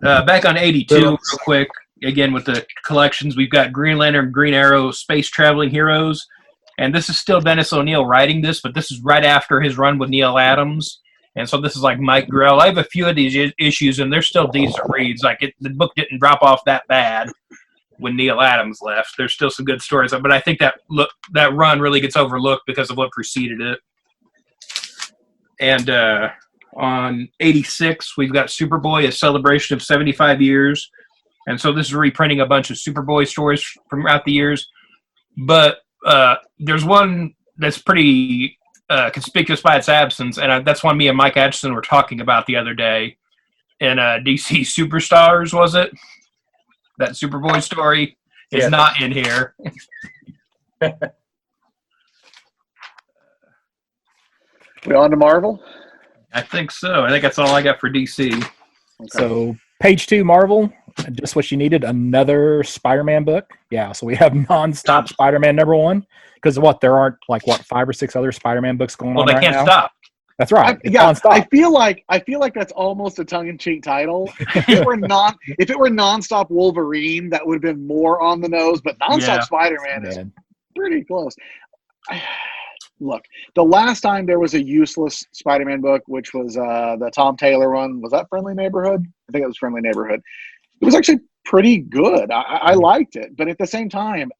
Back on 82, real quick, again with the collections, we've got Green Lantern, Green Arrow, Space Traveling Heroes, and this is still Dennis O'Neil writing this, but this is right after his run with Neil Adams, and so this is like Mike Grell. I have a few of these issues, and they're still decent reads. Like the book didn't drop off that bad when Neil Adams left. There's still some good stories, but I think that run really gets overlooked because of what preceded it. And on 86, we've got Superboy, a celebration of 75 years. And so this is reprinting a bunch of Superboy stories from throughout the years. But there's one that's pretty conspicuous by its absence, and that's one me and Mike Atchison were talking about the other day. In DC Superstars, was it? That Superboy story is not in here. We on to Marvel? I think so. I think that's all I got for DC. Okay. So page 2, Marvel, just what you needed, another Spider-Man book. Yeah, so we have nonstop Spider-Man #1 because there aren't 5 or 6 other Spider-Man books going Well, on they right can't now. stop. That's right. It's Yeah, nonstop. I feel like that's almost a tongue-in-cheek title. If it were nonstop Wolverine, that would have been more on the nose. But nonstop Yeah. Spider-Man is Man. pretty close. Look, the last time there was a useless Spider-Man book, which was the Tom Taylor one, was that Friendly Neighborhood? I think it was Friendly Neighborhood. It was actually pretty good. I liked it, but at the same time,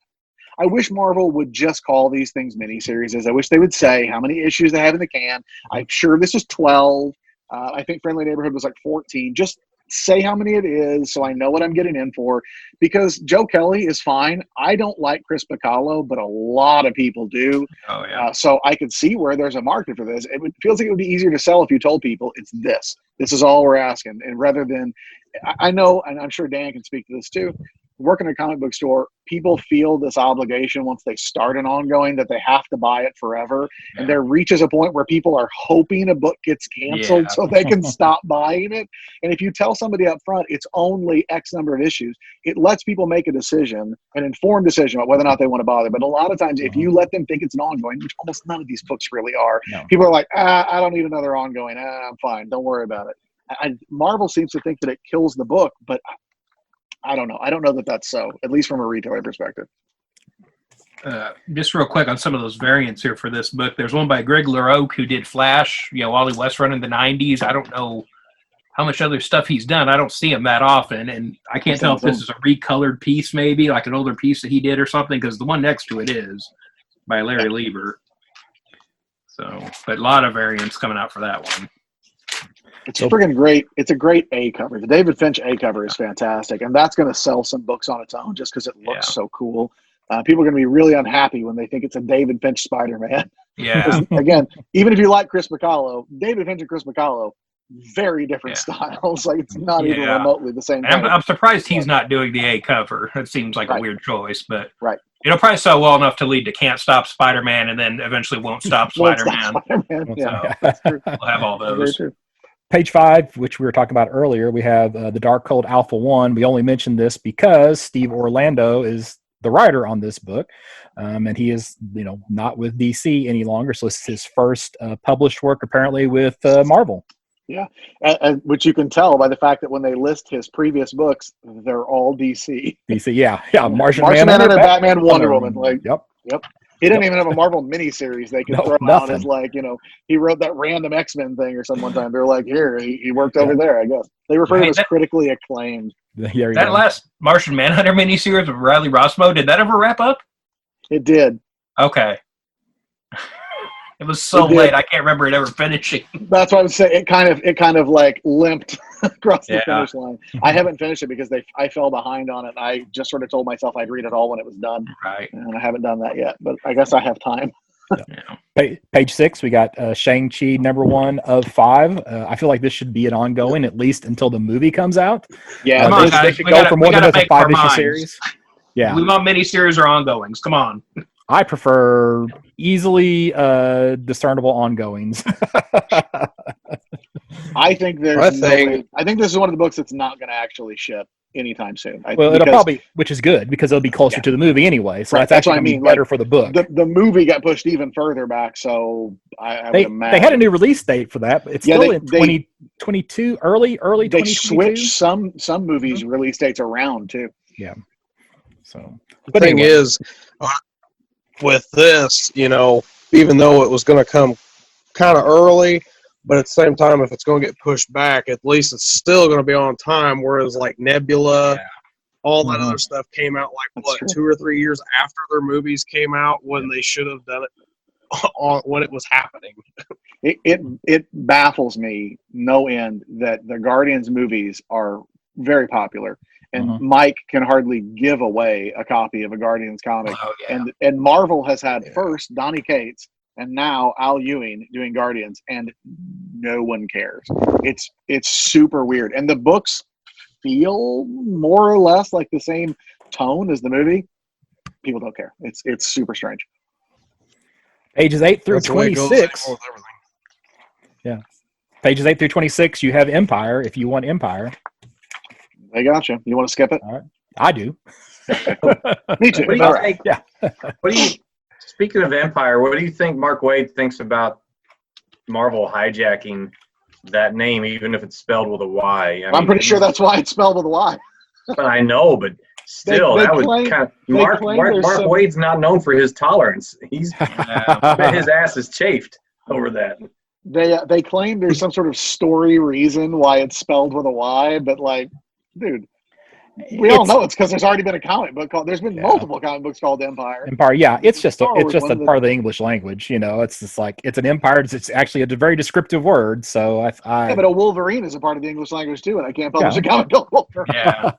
I wish Marvel would just call these things miniseries. I wish they would say how many issues they have in the can. I'm sure this is 12. I think Friendly Neighborhood was like 14. Just say how many it is so I know what I'm getting in for. Because Joe Kelly is fine. I don't like Chris Bacallo, but a lot of people do. Oh, yeah. So I could see where there's a market for this. Feels like it would be easier to sell if you told people it's this. This is all we're asking. And rather than, I know, and I'm sure Dan can speak to this too, working in a comic book store, people feel this obligation once they start an ongoing that they have to buy it forever. Yeah. And there reaches a point where people are hoping a book gets canceled so they can stop buying it. And if you tell somebody up front it's only X number of issues, it lets people make a decision, an informed decision about whether or not they want to bother. But a lot of times, if you let them think it's an ongoing, which almost none of these books really are, people are like, I don't need another ongoing. I'm fine. Don't worry about it. Marvel seems to think that it kills the book, but I don't know. I don't know that that's so, at least from a retailer perspective. Just real quick on some of those variants here for this book. There's one by Greg LaRocque who did Flash, Wally West run in the 90s. I don't know how much other stuff he's done. I don't see him that often, and I can't tell if this is a recolored piece, maybe like an older piece that he did or something, because the one next to it is by Larry Lieber. So, but a lot of variants coming out for that one. It's friggin' great. It's a great A cover. The David Finch A cover is fantastic, and that's going to sell some books on its own just because it looks so cool. People are going to be really unhappy when they think it's a David Finch Spider-Man. Yeah. Again, even if you like Chris Bacallo, David Finch and Chris Bacallo, very different styles. Like it's not even remotely the same. I'm surprised he's not doing the A cover. It seems like a weird choice, but right. It'll probably sell well enough to lead to Can't Stop Spider-Man, and then eventually Won't Stop Spider-Man. Yeah, that's true. We'll have all those. Page 5, which we were talking about earlier, we have the Dark Cult Alpha 1. We only mentioned this because Steve Orlando is the writer on this book, and he is, not with DC any longer. So this is his first published work, apparently, with Marvel. Yeah, and which you can tell by the fact that when they list his previous books, they're all DC. DC, yeah, Martian Manhunter, Batman, Wonder Woman. Yep. He didn't even have a Marvel miniseries they could throw out as he wrote that random X-Men thing or something one time. They were like, here, he worked over there, I guess. They refer to it as critically acclaimed. That last Martian Manhunter miniseries with Riley Rossmo, did that ever wrap up? It did. Okay. It was so late, I can't remember it ever finishing. That's why I would say it kind of like limped across the finish line. I haven't finished it because I fell behind on it. I just sort of told myself I'd read it all when it was done. Right. And I haven't done that yet, but I guess I have time. Page 6, we got Shang-Chi #1 of 5. I feel like this should be an ongoing at least until the movie comes out. Yeah, Come on, They guys. should We go gotta- for we more than gotta just a make our 5-issue minds. series. Yeah, We want miniseries or ongoings. Come on. I prefer easily discernible ongoings. I think there's I no think- way. I think this is one of the books that's not going to actually ship anytime soon. Well, it'll because probably, which is good because it'll be closer Yeah. to the movie anyway. So Right, that's that's what actually I going to be mean, better like, for the book. the movie got pushed even further back, so I They would imagine they had a new release date for that. But it's Yeah, still they- in 2022, early they 2022. switched some movies Mm-hmm. release dates around too. So, The but thing anyway. is, with this, even though it was going to come kind of early, but at the same time, if it's going to get pushed back, at least it's still going to be on time. Whereas like Nebula, all that Mhm. other stuff came out like That's true. 2 or 3 years after their movies came out when they should have done it when it was happening. It baffles me no end that the Guardians movies are very popular, and Mhm. Mike can hardly give away a copy of a Guardians comic. Oh, yeah. And Marvel has had Yeah. first Donny Cates and now Al Ewing doing Guardians, and no one cares. It's super weird, and the books feel more or less like the same tone as the movie. People don't care. It's super strange. Pages 8 through That's the way it goes 26. anymore with everything. Pages 8 through 26. You have Empire. If you want Empire, They got you. You want to skip it? I do. Me too. What do you All right. think? What do you? Speaking of Empire, what do you think Mark Waid thinks about Marvel hijacking that name, even if it's spelled with a Y? I'm pretty sure that's why it's spelled with a Y. But I know, but still, They that would claim- kind of they Mark claim there's some- Waid's not known for his tolerance. His Yeah. ass is chafed over that. They claim there's some sort of story reason why it's spelled with a Y, but like, dude, we all know it's because there's already been a comic book called. There's been multiple comic books called Empire. Empire. Yeah, it's just Star Wars, a one of the- part of the English language. It's just like it's an empire. It's actually a very descriptive word. So Yeah, but a Wolverine is a part of the English language too, and I can't publish a comic called Wolverine. Yeah.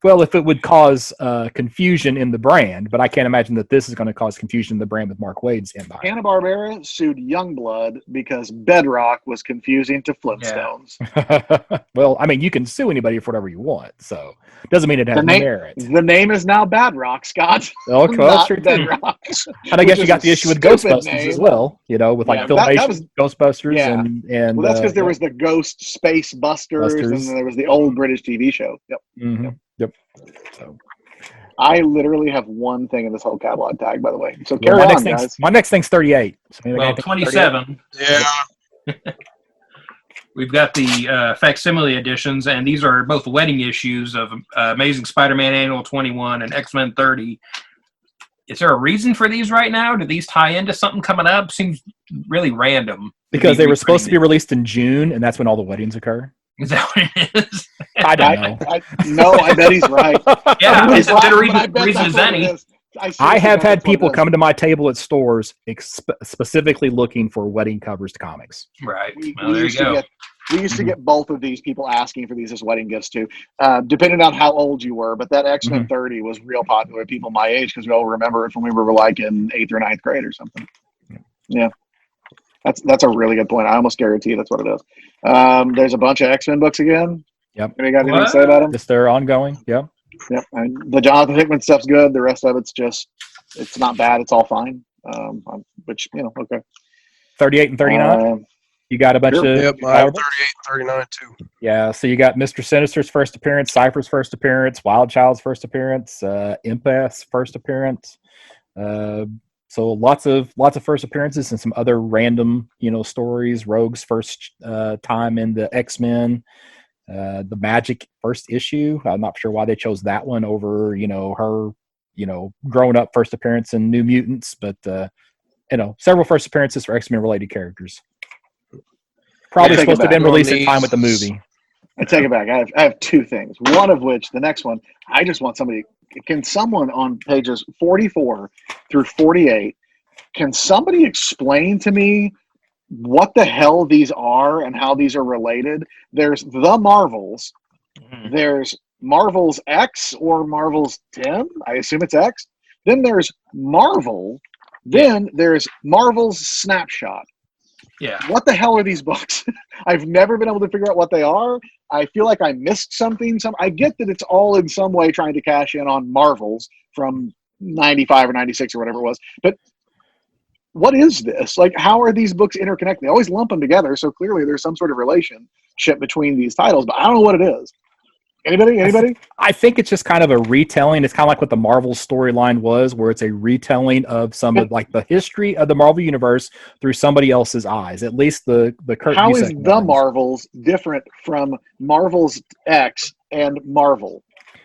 well, if it would cause confusion in the brand, but I can't imagine that this is going to cause confusion in the brand with Mark Waid's Empire. Hanna-Barbera sued Youngblood because Bedrock was confusing to Flintstones. Well, I mean, you can sue anybody for whatever you want, so doesn't mean it has The name- merit. The name is now Badrock, Scott. Okay, well, that's not true too. Bedrock. And I guess which you is got a the issue with stupid Ghostbusters name. as well. With like Yeah, Filmation, that was- Ghostbusters, Yeah. and Well, that's because there yeah. was the Ghost Space Busters, Busters. and then there was the old British TV show. Yep. Mhm. Yep. So I literally have one thing in this whole catalog tag, by the way. So well, carry on, guys. my next thing's 38. So maybe I Well, can think 27. Yeah, We've got the facsimile editions, and these are both wedding issues of Amazing Spider-Man Annual 21 and X-Men 30. Is there a reason for these right now? Do these tie into something coming up? Seems really random. because they were supposed to be reprinting released in June, and that's when all the weddings occur. it. Is that what it is? I don't know. No, I bet he's right. Yeah, He's it's a good right, but I reason, bet reason that's as what it any. is. I have had people come. come to my table at stores specifically looking for wedding covers to comics. Right. We, Well, there you go. We used to get both of these people asking for these as wedding gifts too, depending on how old you were. But that X-Men 30 was real popular with people my age because we all remember it from when we were like in 8th or 9th grade or something. Yeah, that's a really good point. I almost guarantee that's what it is. There's a bunch of X-Men books again. Yep. Anybody got anything to What? say about them? Just they're ongoing. Yeah. Yep. The Jonathan Hickman stuff's good. The rest of it's not bad. It's all fine. Which okay. 38 and 39. You got a bunch sure. of yep. I have 38 and 39 too. yeah. So you got Mr. Sinister's first appearance, Cypher's first appearance, Wild Child's first appearance, Impasse first appearance. So lots of first appearances and some other random stories. Rogue's first time in the X-Men. The Magic first issue. I'm not sure why they chose that one over her grown up first appearance in New Mutants, but several first appearances for X-Men related characters. Probably I take it supposed to have been back. released in time with the movie. I take it back. I have two things. One of which, the next one, I just want somebody. Can someone on pages 44 through 48, can somebody explain to me what the hell these are and how these are related? There's the Marvels. Mhm. There's Marvel's X or Marvel's 10. I assume it's X. Then there's Marvel, Then there's Marvel's Snapshot. Yeah. What the hell are these books? I've never been able to figure out what they are. I feel like I missed something. I get that it's all in some way trying to cash in on Marvels from 95 or 96 or whatever it was. But what is this? Like, how are these books interconnected? They always lump them together, so clearly there's some sort of relationship between these titles, but I don't know what it is. Anybody? I think it's just kind of a retelling. It's kind of like what the Marvel storyline was, where it's a retelling of some of like the history of the Marvel universe through somebody else's eyes. At least the Kurt How is Busiek the ones. Marvels different from Marvel's X and Marvel?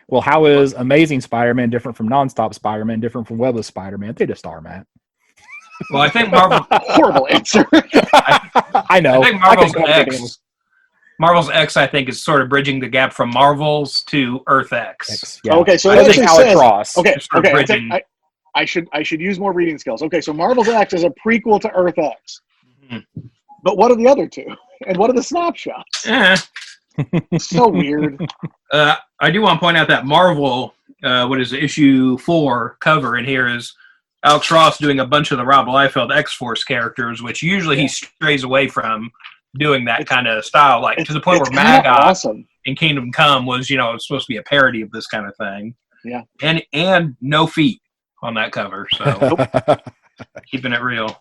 Well, how is Amazing Spider-Man different from Nonstop Spider-Man, different from Web of Spider-Man? They just are, Matt. Well, I think Marvel. Horrible answer. I know. I think I Marvel's can go with X. Marvel's X, I think, is sort of bridging the gap from Marvel's to Earth X. X, yeah. Okay, so I it think actually Alex says, Ross. okay, Just sort of bridging. I should use more reading skills. Okay, so Marvel's X is a prequel to Earth X. Mhm. But what are the other two? And what are the snapshots? So weird. I do want to point out that Marvel, what is it, issue 4 cover in here is Alex Ross doing a bunch of the Rob Liefeld X-Force characters, which usually he strays away from doing that kind of style, like to the point where It's kinda Magog awesome. in Kingdom Come was, it was supposed to be a parody of this kind of thing. Yeah. And no feet on that cover, so keeping it real.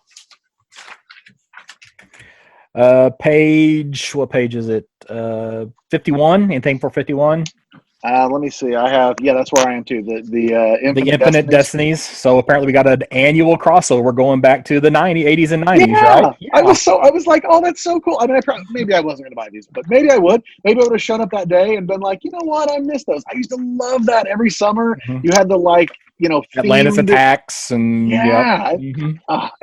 What page is it? 51? Anything for 51? Let me see. I have, that's where I am too. The Infinite Destinies. So apparently we got an annual crossover. We're going back to the 80s and 90s, right? Yeah. I was like, oh, that's so cool. I mean, maybe I wasn't going to buy these, but maybe I would. Maybe I would have shown up that day and been like, you know what? I missed those. I used to love that every summer. Mhm. You had the Atlantis themed- Attacks and Yeah. Yep. Mhm.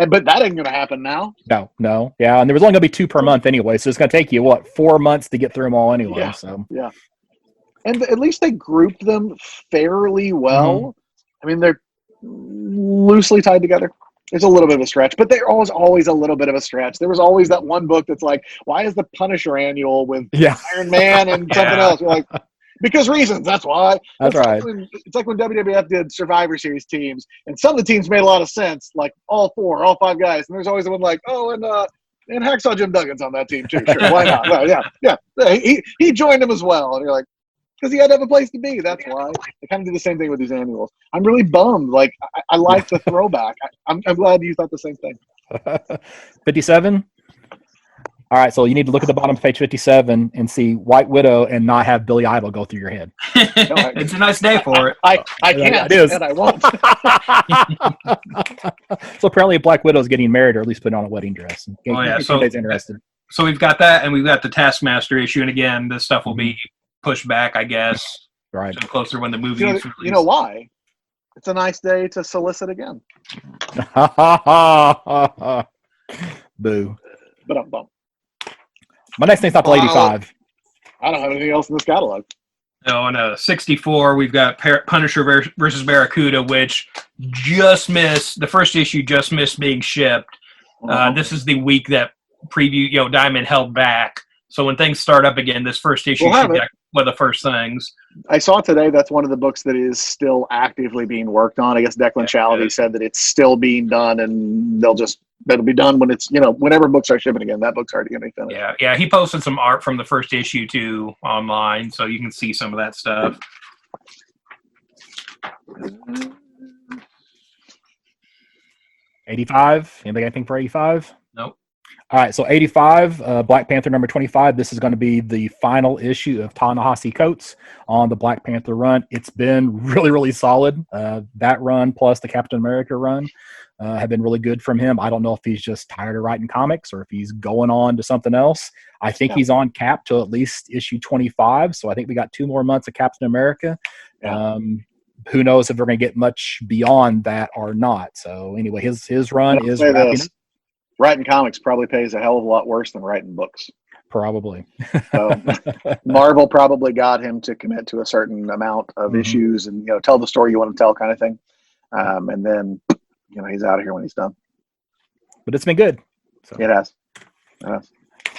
But that ain't going to happen now. No. Yeah. And there was only going to be 2 per month anyway. So it's going to take you, 4 months to get through them all anyway. Yeah. So And at least they grouped them fairly well. Mm-hmm. I mean, they're loosely tied together. There's a little bit of a stretch, but they're always a little bit of a stretch. There was always that one book that's like, why is the Punisher annual with yeah. Iron Man and something else? You're like, because reasons, that's why. That's right. It's like when WWF did Survivor Series teams, and some of the teams made a lot of sense, like all 5 guys. And there's always the one like, and Hacksaw Jim Duggan's on that team too. Sure, why not? Well, yeah. He joined them as well. And you're like, because he had to have a place to be. That's why. They kind of do the same thing with these annuals. I'm really bummed. Like, I like the throwback. I'm glad you thought the same thing. 57? All right, so you need to look at the bottom of page 57 and see White Widow and not have Billy Idol go through your head. It's a nice day for it. I Yeah, can't, it is. and I won't. So apparently Black Widow's getting married, or at least putting on a wedding dress. Oh, yeah, so so- interested. So we've got that, and we've got the Taskmaster issue. And again, this stuff will be pushed back, I guess, Right. to closer when the movie is released. You know why? It's a nice day to solicit again. Boo. But My next thing's not till 85. I don't have anything else in this catalog. Oh, and 64, we've got Punisher versus Barracuda, which just missed, the first issue just missed being shipped. This is the week that preview, Diamond held back. So when things start up again, this first issue We'll have should be it. one of the first things. I saw today that's one of the books that is still actively being worked on. I guess Declan Shalvey said that it's still being done, and that'll be done when it's, whenever books are shipping again. That book's already going to be finished. Yeah. He posted some art from the first issue too online, so you can see some of that stuff. 85? Anybody got anything for 85? Nope. All right, so 85, Black Panther number 25. This is going to be the final issue of Ta-Nehisi Coates on the Black Panther run. It's been really, really solid. That run plus the Captain America run have been really good from him. I don't know if he's just tired of writing comics or if he's going on to something else. I think he's on cap till at least issue 25, so I think we got 2 more months of Captain America. Yeah. Who knows if we're going to get much beyond that or not. So anyway, his run is wrapping up. Writing comics probably pays a hell of a lot worse than writing books. Probably. So Marvel probably got him to commit to a certain amount of issues and, tell the story you want to tell, kind of thing. And then, he's out of here when he's done. But it's been good. So. It has.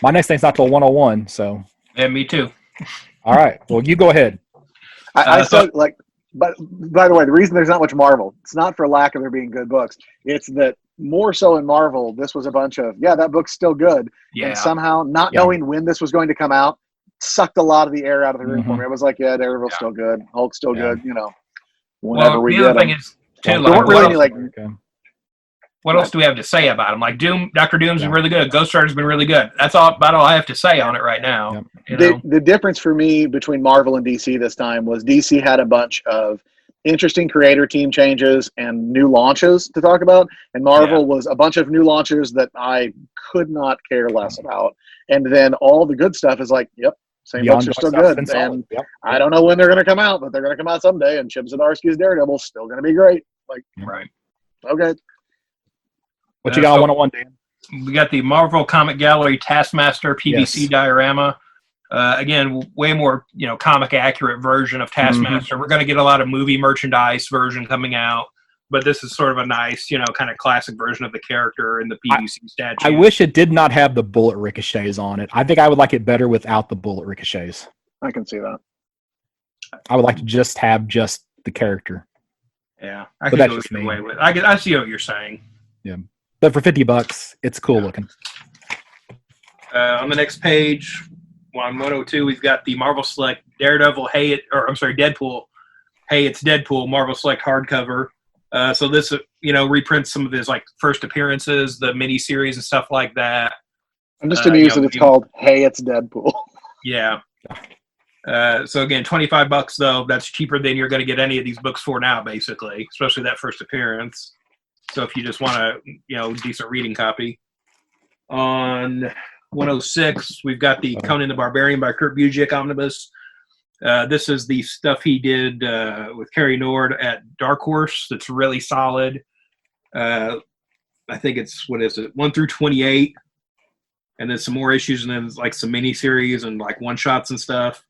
My next thing's not till 101. So. Yeah, me too. All right. Well, you go ahead. I said, But by the way, the reason there's not much Marvel, it's not for lack of there being good books. It's that more so in Marvel, this was a bunch of, that book's still good. Yeah. And somehow not knowing when this was going to come out sucked a lot of the air out of the room for me. It was like, Daredevil's still good. Hulk's still good, whenever we the get other thing them. is, too, There like, weren't really any, like, what else do we have to say about him? Like Dr. Doom's been really good. Ghost Rider's been really good. That's about all I have to say on it right now. Yep. The difference for me between Marvel and DC this time was DC had a bunch of interesting creator team changes and new launches to talk about, and Marvel was a bunch of new launches that I could not care less about. And then all the good stuff is like, same books are still good. And I don't know when they're going to come out, but they're going to come out someday. And Chip Zdarsky's Daredevil's still going to be great. Like, right. Okay. What you got on 101, Dan? We got the Marvel Comic Gallery Taskmaster PVC diorama. Again, way more, comic accurate version of Taskmaster. We're going to get a lot of movie merchandise version coming out, but this is sort of a nice, kind of classic version of the character in the PVC statue. I wish it did not have the bullet ricochets on it. I think I would like it better without the bullet ricochets. I can see that. I would like to just have just the character. Yeah, I But can that's go just either me. way with. I see what you're saying. Yeah, but for $50, it's cool looking. On the next page, on 102, we've got the Marvel Select Daredevil. Deadpool. Hey, it's Deadpool. Marvel Select hardcover. So this, reprints some of his like first appearances, the mini series and stuff like that. I'm just amused that it's called Hey, It's Deadpool. Yeah. So again, $25 though. That's cheaper than you're going to get any of these books for now, basically, especially that first appearance. So if you just want a decent reading copy. On 106, we've got the Conan the Barbarian by Kurt Busiek omnibus. This is the stuff he did with Carrie Nord at Dark Horse. That's really solid. I think it's 1 through 28, and then some more issues, and then like some mini series and like one shots and stuff.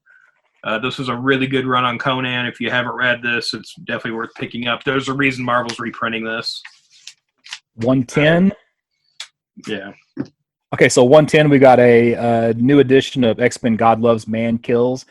This was a really good run on Conan. If you haven't read this, it's definitely worth picking up. There's a reason Marvel's reprinting this. 110. Yeah. Okay, so 110, we got a new edition of X-Men God Loves Man Kills.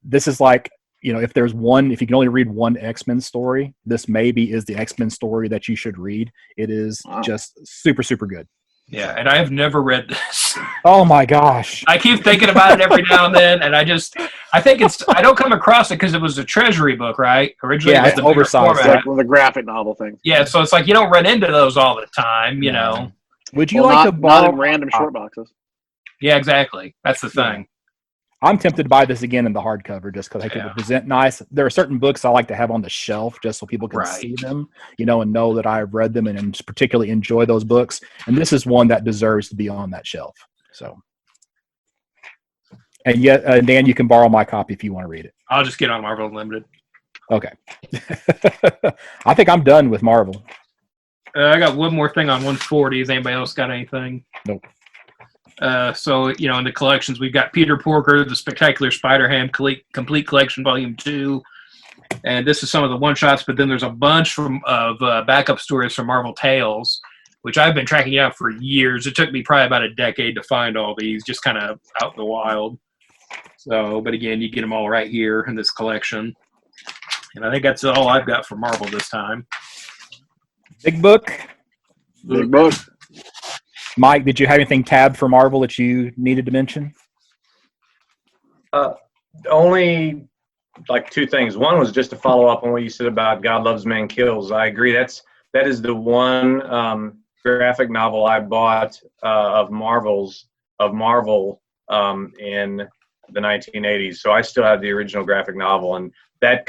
This is like, if you can only read one X-Men story, this maybe is the X-Men story that you should read. It is just super, super good. Yeah, and I have never read this. Oh my gosh. I keep thinking about it every now and then, and I don't come across it because it was a Treasury book, right? Originally, Yeah, it was it's the bigger oversized. format. Like one of the graphic novel things. Yeah, so it's like you don't run into those all the time, Would you like to not borrow in random short boxes. Yeah, exactly. That's the thing. I'm tempted to buy this again in the hardcover just because I think it present nice. There are certain books I like to have on the shelf just so people can see them, and know that I've read them and particularly enjoy those books. And this is one that deserves to be on that shelf. So, and yet, Dan, you can borrow my copy if you want to read it. I'll just get on Marvel Unlimited. Okay. I think I'm done with Marvel. I got one more thing on 140. Has anybody else got anything? Nope. So, in the collections, we've got Peter Porker, The Spectacular Spider-Ham Complete Collection, Volume 2. And this is some of the one-shots, but then there's a bunch of backup stories from Marvel Tales, which I've been tracking out for years. It took me probably about a decade to find all these, just kind of out in the wild. So, but again, you get them all right here in this collection. And I think that's all I've got for Marvel this time. Big book. Big book. Mike, did you have anything tabbed for Marvel that you needed to mention? Only like two things. One was just to follow up on what you said about God Loves Man Kills. I agree. That is the one graphic novel I bought of Marvel in the 1980s. So I still have the original graphic novel, and that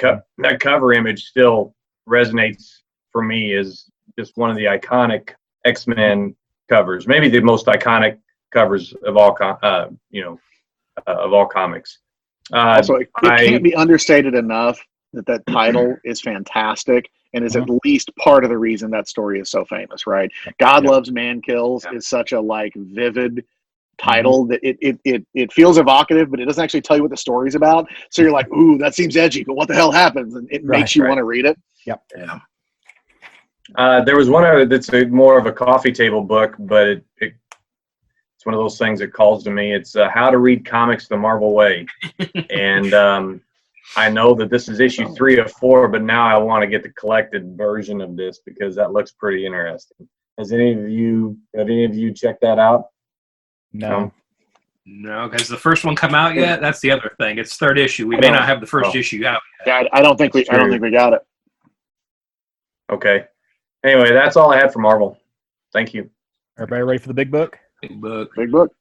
cover image still resonates for me as just one of the iconic X-Men covers, maybe the most iconic covers of all of all comics. Also, it can't be understated enough that title is fantastic and is at least part of the reason that story is so famous, right? God Loves Man Kills is such a vivid title that it feels evocative, but it doesn't actually tell you what the story's about. So you're like, ooh, that seems edgy, but what the hell happens? And it makes you want to read it. Yep. Yeah. There was one other that's more of a coffee table book, but it's one of those things that calls to me. It's How to Read Comics the Marvel Way. And I know that this is issue 3 of 4, but now I want to get the collected version of this because that looks pretty interesting. Have any of you checked that out? No. No, has the first one come out yet? That's the other thing. It's 3rd issue. We may not have the first issue out yet. Yeah, I don't think we got it. Okay. Anyway, that's all I had for Marvel. Thank you. Everybody ready for the big book? Big book. Big book.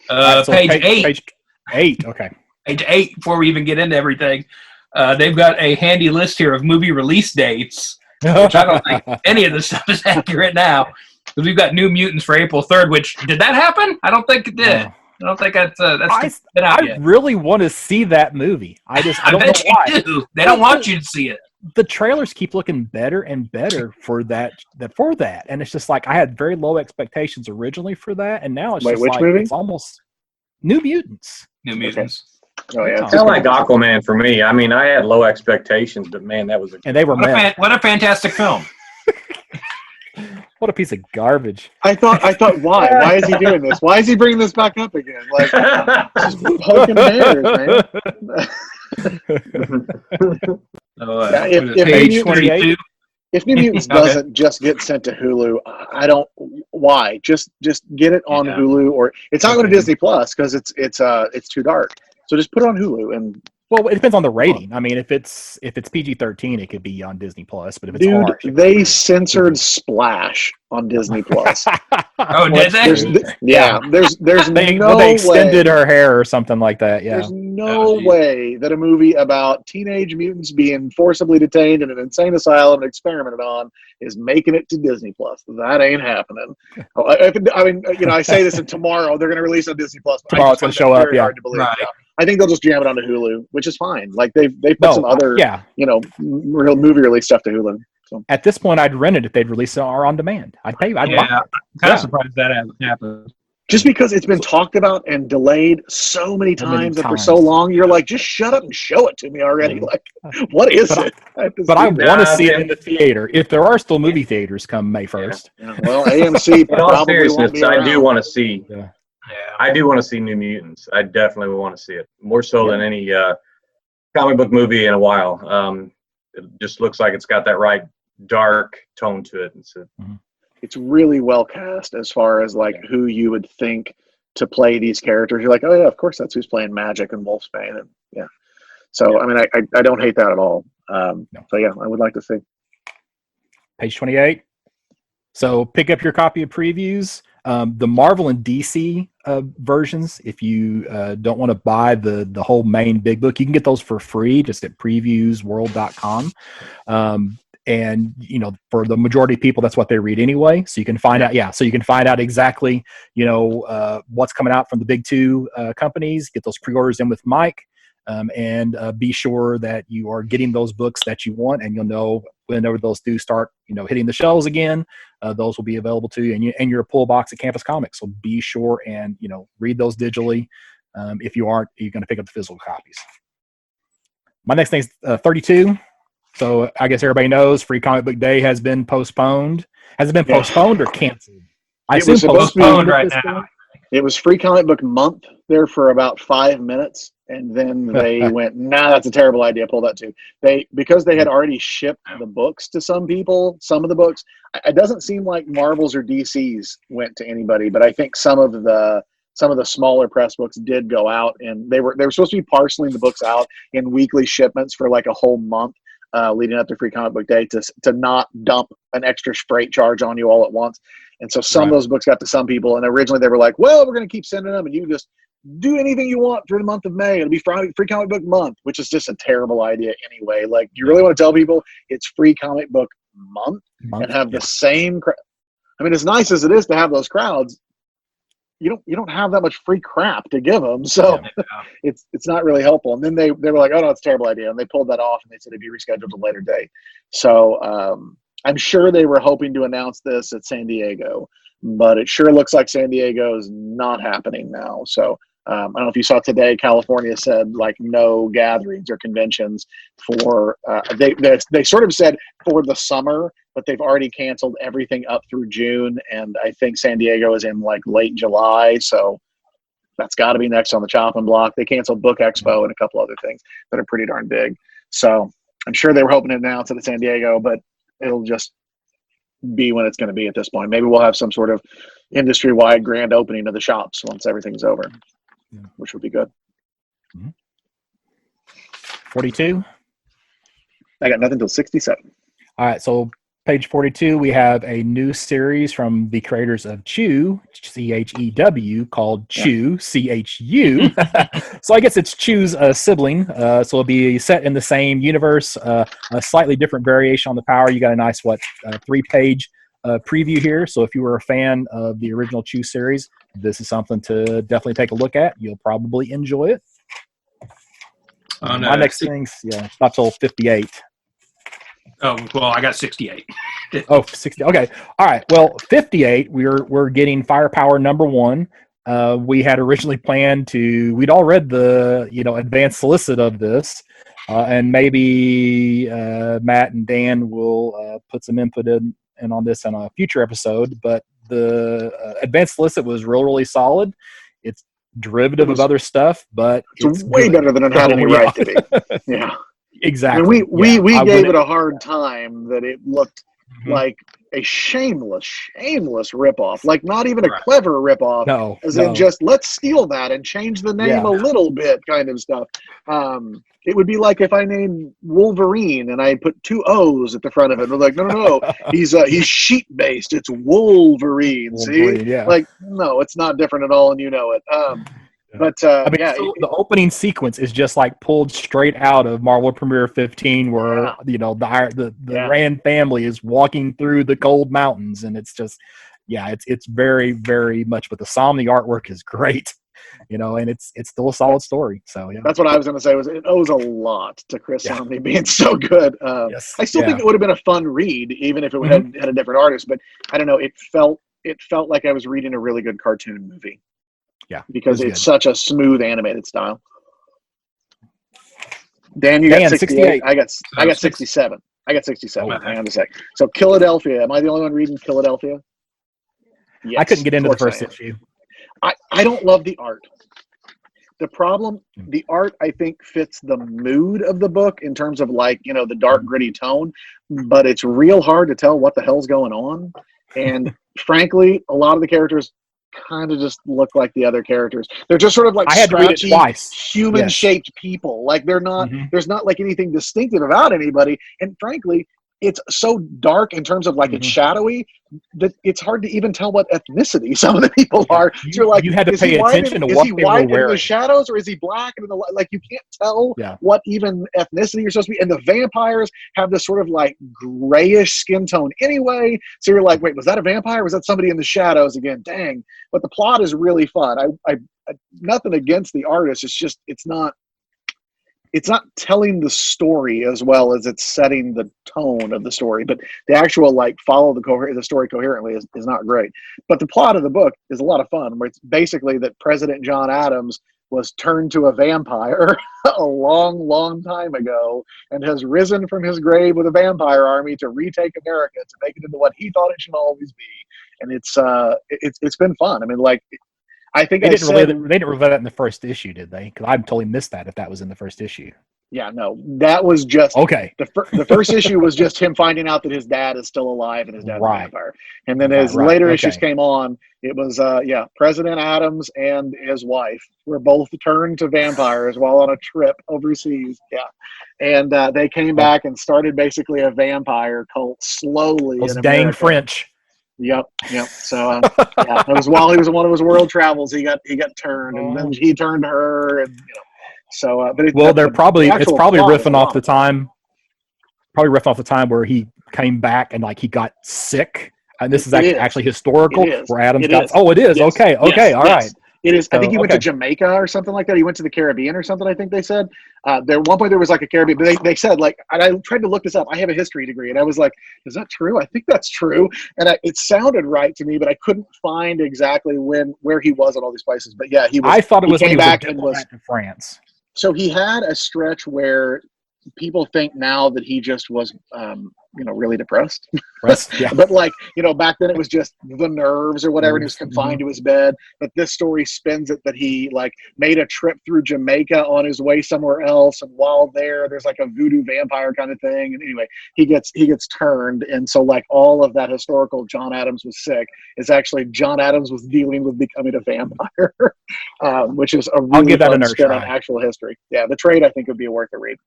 All right, so Page 8. Page 8. Okay. Page 8, before we even get into everything, they've got a handy list here of movie release dates, which I don't think any of this stuff is accurate now. Because we've got New Mutants for April 3rd, which, did that happen? I don't think it did. I don't think that's been out yet. I really want to see that movie. I don't know bet why. you do. They don't want you to see it. The trailers keep looking better and better for that, and it's just like I had very low expectations originally for that, and now it's Wait, just which like movie? it's almost New Mutants. New Mutants. Oh yeah, Kind of like Aquaman for me. I mean, I had low expectations, but man, that was And they were met. What a fantastic film. What a piece of garbage. I thought why? Why is he doing this? Why is he bringing this back up again? Like just poking bears, man. Yeah, if Page New 22. If New Mutants Okay. doesn't just get sent to Hulu, I don't. Why? Just get it on Yeah. Hulu, or it's not going to Disney Plus because it's too dark. So just put it on Hulu and. Well, it depends on the rating. I mean, if it's PG-13, it could be on Disney Plus. But if it's Dude, R, they censored Splash on Disney Plus. Oh, did they? There's they no extended way. her hair or something like that. Yeah. There's no geez. way that a movie about teenage mutants being forcibly detained in an insane asylum and experimented on is making it to Disney Plus. That ain't happening. I mean, I say this, and tomorrow they're going to release on Disney Plus. But I Tomorrow just it's find gonna that show up, very yeah. hard to believe. Right. Yeah. I think they'll just jam it onto Hulu, which is fine. Like they put some other real movie release stuff to Hulu. So At this point, I'd rent it if they'd release it on demand. I'd pay. I'd buy Yeah, it. I'm kind of surprised that hasn't happened. just because it's been talked about and delayed so many times and for so long, you're like, just shut up and show it to me already. Like, what is it? But I want to see it man. in the theater. If there are still movie theaters come May 1st. Yeah, well, AMC In all probably won't seriousness, be I around. do want to see. Yeah. I do want to see New Mutants. I definitely want to see it more so than any comic book movie in a while. It just looks like it's got that right dark tone to it. It's really well cast as far as like who you would think to play these characters. You're like, oh yeah, of course that's who's playing Magic and Wolfsbane, and yeah. So I mean, I don't hate that at all. So yeah, I would like to see. Page 28. So pick up your copy of previews. The Marvel and DC versions, if you don't want to buy the whole main big book, you can get those for free just at previewsworld.com. And for the majority of people, that's what they read anyway. So you can find out, so you can find out exactly, what's coming out from the big two companies. Get those pre-orders in with Mike, and be sure that you are getting those books that you want, and you'll know whenever those do start, hitting the shelves again. Those will be available to you, and your pull box at Campus Comics. So be sure and read those digitally. If you aren't, you're going to pick up the physical copies. My next thing's 32. So I guess everybody knows Free Comic Book Day has been postponed. Has it been postponed or canceled? It was supposed to be postponed right now. It was Free Comic Book Month there for about 5 minutes, and then they went, "Nah, that's a terrible idea. Pull that too." Because they had already shipped the books to some people. Some of the books, it doesn't seem like Marvels or DC's went to anybody, but I think some of the smaller press books did go out, and they were supposed to be parceling the books out in weekly shipments for like a whole month. Leading up to Free Comic Book Day to not dump an extra freight charge on you all at once. And so some of those books got to some people, and originally they were like, well, we're going to keep sending them, and you just do anything you want through the month of May. It'll be Free Comic Book Month, which is just a terrible idea anyway. Like, you really want to tell people it's Free Comic Book Month and have the same I mean, as nice as it is to have those crowds, you don't have that much free crap to give them, so it's not really helpful. And then they were like, oh no, it's a terrible idea, and they pulled that off, and they said it'd be rescheduled a later date. So I'm sure they were hoping to announce this at San Diego, but it sure looks like San Diego is not happening now. So I don't know if you saw today, California said like no gatherings or conventions for they sort of said for the summer, but they've already canceled everything up through June, and I think San Diego is in like late July. So That's got to be next on the chopping block. They canceled Book Expo and a couple other things that are pretty darn big. So I'm sure they were hoping to announce it at San Diego, but it'll just be when it's going to be at this point. Maybe we'll have some sort of industry-wide grand opening of the shops once everything's over, which would be good. 42. I got nothing till 67. All right, so page 42, we have a new series from the creators of Chew, CHEW, called Chew, CHU. So I guess it's Chew's sibling. So it'll be set in the same universe, a slightly different variation on the power. You got a nice, 3-page preview here. So if you were a fan of the original Chew series, this is something to definitely take a look at. You'll probably enjoy it. My next thing's, not till 58. Oh, well, I got 68. Oh, 60. Okay. All right. Well, 58, we're getting Firepower #1. We had originally planned we'd all read the, advanced solicit of this, and maybe Matt and Dan will put some input in on this in a future episode, but the advanced solicit was really solid. It's derivative of other stuff, but it's way good. better than it had any right to be. Yeah. Exactly. I mean, we gave it a hard time that it looked like a shameless ripoff. Like not even a clever ripoff. No. In just let's steal that and change the name a little bit kind of stuff. It would be like if I named Wolverine and I put 2 O's at the front of it. We're like, no. He's sheep based. It's Wolverine. See? Yeah. Like, no, it's not different at all, and you know it. But the opening sequence is just like pulled straight out of Marvel Premiere 15, where the Rand family is walking through the cold mountains, and it's just it's very, very much. But the Somni artwork is great, and it's still a solid story. So that's what I was going to say. Was it owes a lot to Chris Somni being so good. I still think it would have been a fun read, even if it had a different artist. But I don't know. It felt like I was reading a really good cartoon movie. Yeah, because it's such a smooth animated style. Dan, you got 68. I got 67. I got 67. Hang on a sec. So Philadelphia. Am I the only one reading Philadelphia? Yes, I couldn't get into the first issue. I don't love the art. The problem, the art, I think, fits the mood of the book in terms of the dark, gritty tone, but it's real hard to tell what the hell's going on. And frankly, a lot of the characters kind of just look like the other characters. They're just sort of like scratchy, human-shaped people. Like they're not. There's not like anything distinctive about anybody. And frankly, it's so dark in terms of it's shadowy that it's hard to even tell what ethnicity some of the people are. So you're like, you had to pay attention to what they were wearing. Is he white in the shadows, or is he black in the light? Like you can't tell what even ethnicity you're supposed to be. And the vampires have this sort of grayish skin tone anyway. So you're like, wait, was that a vampire? Was that somebody in the shadows again? Dang! But the plot is really fun. I nothing against the artist. It's just it's not telling the story as well as it's setting the tone of the story, but the actual follow the story coherently is not great. But the plot of the book is a lot of fun, where it's basically that President John Adams was turned to a vampire a long time ago and has risen from his grave with a vampire army to retake America, to make it into what he thought it should always be. And it's been fun. I mean, I think they didn't reveal that in the first issue, did they? Because I totally missed that if that was in the first issue. Yeah, no, that was just okay. The first issue was just him finding out that his dad is still alive and his dad's a vampire. And then as later issues came on, it was President Adams and his wife were both turned to vampires while on a trip overseas. Yeah, and they came back and started basically a vampire cult slowly. Those dang French. Yep. So it was while he was on one of his world travels, he got turned, and then he turned her, and So, but it's probably riffing off the time. Probably riffing off the time where he came back and he got sick, and this is actually historical. Where Adams got. Oh, it is. Yes. Okay. All right. It is. I think he went to Jamaica or something like that. He went to the Caribbean or something. I think they said. There at one point there was a Caribbean, but they said and I tried to look this up. I have a history degree, and I was like, "Is that true?" I think that's true, and it sounded right to me, but I couldn't find exactly where he was at all these places. But yeah, he was. I thought it was when he back and was in France. So he had a stretch where people think now that he just was really depressed. Yeah. But like, back then it was just the nerves or whatever, and he was confined to his bed. But this story spins it that he like made a trip through Jamaica on his way somewhere else, and while there's like a voodoo vampire kind of thing. And anyway, he gets turned, and so like all of that historical John Adams was sick is actually John Adams was dealing with becoming a vampire, which is a really fun spin on actual history. Yeah, the trade I think would be worth a read.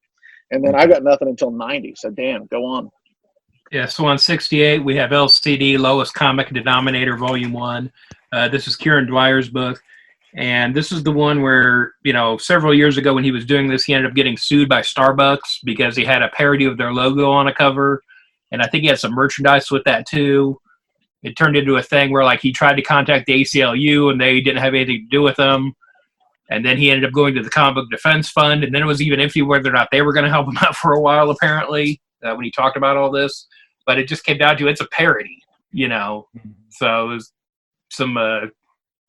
And then I got nothing until 90. So Dan, go on. Yeah, so on 68, we have LCD, Lowest Common Denominator, Volume 1. This is Kieran Dwyer's book. And this is the one where, several years ago when he was doing this, he ended up getting sued by Starbucks because he had a parody of their logo on a cover. And I think he had some merchandise with that too. It turned into a thing where like he tried to contact the ACLU and they didn't have anything to do with him. And then he ended up going to the Comic Book Defense Fund. And then it was even iffy whether or not they were going to help him out for a while, apparently, when he talked about all this. But it just came down to it's a parody, So it was some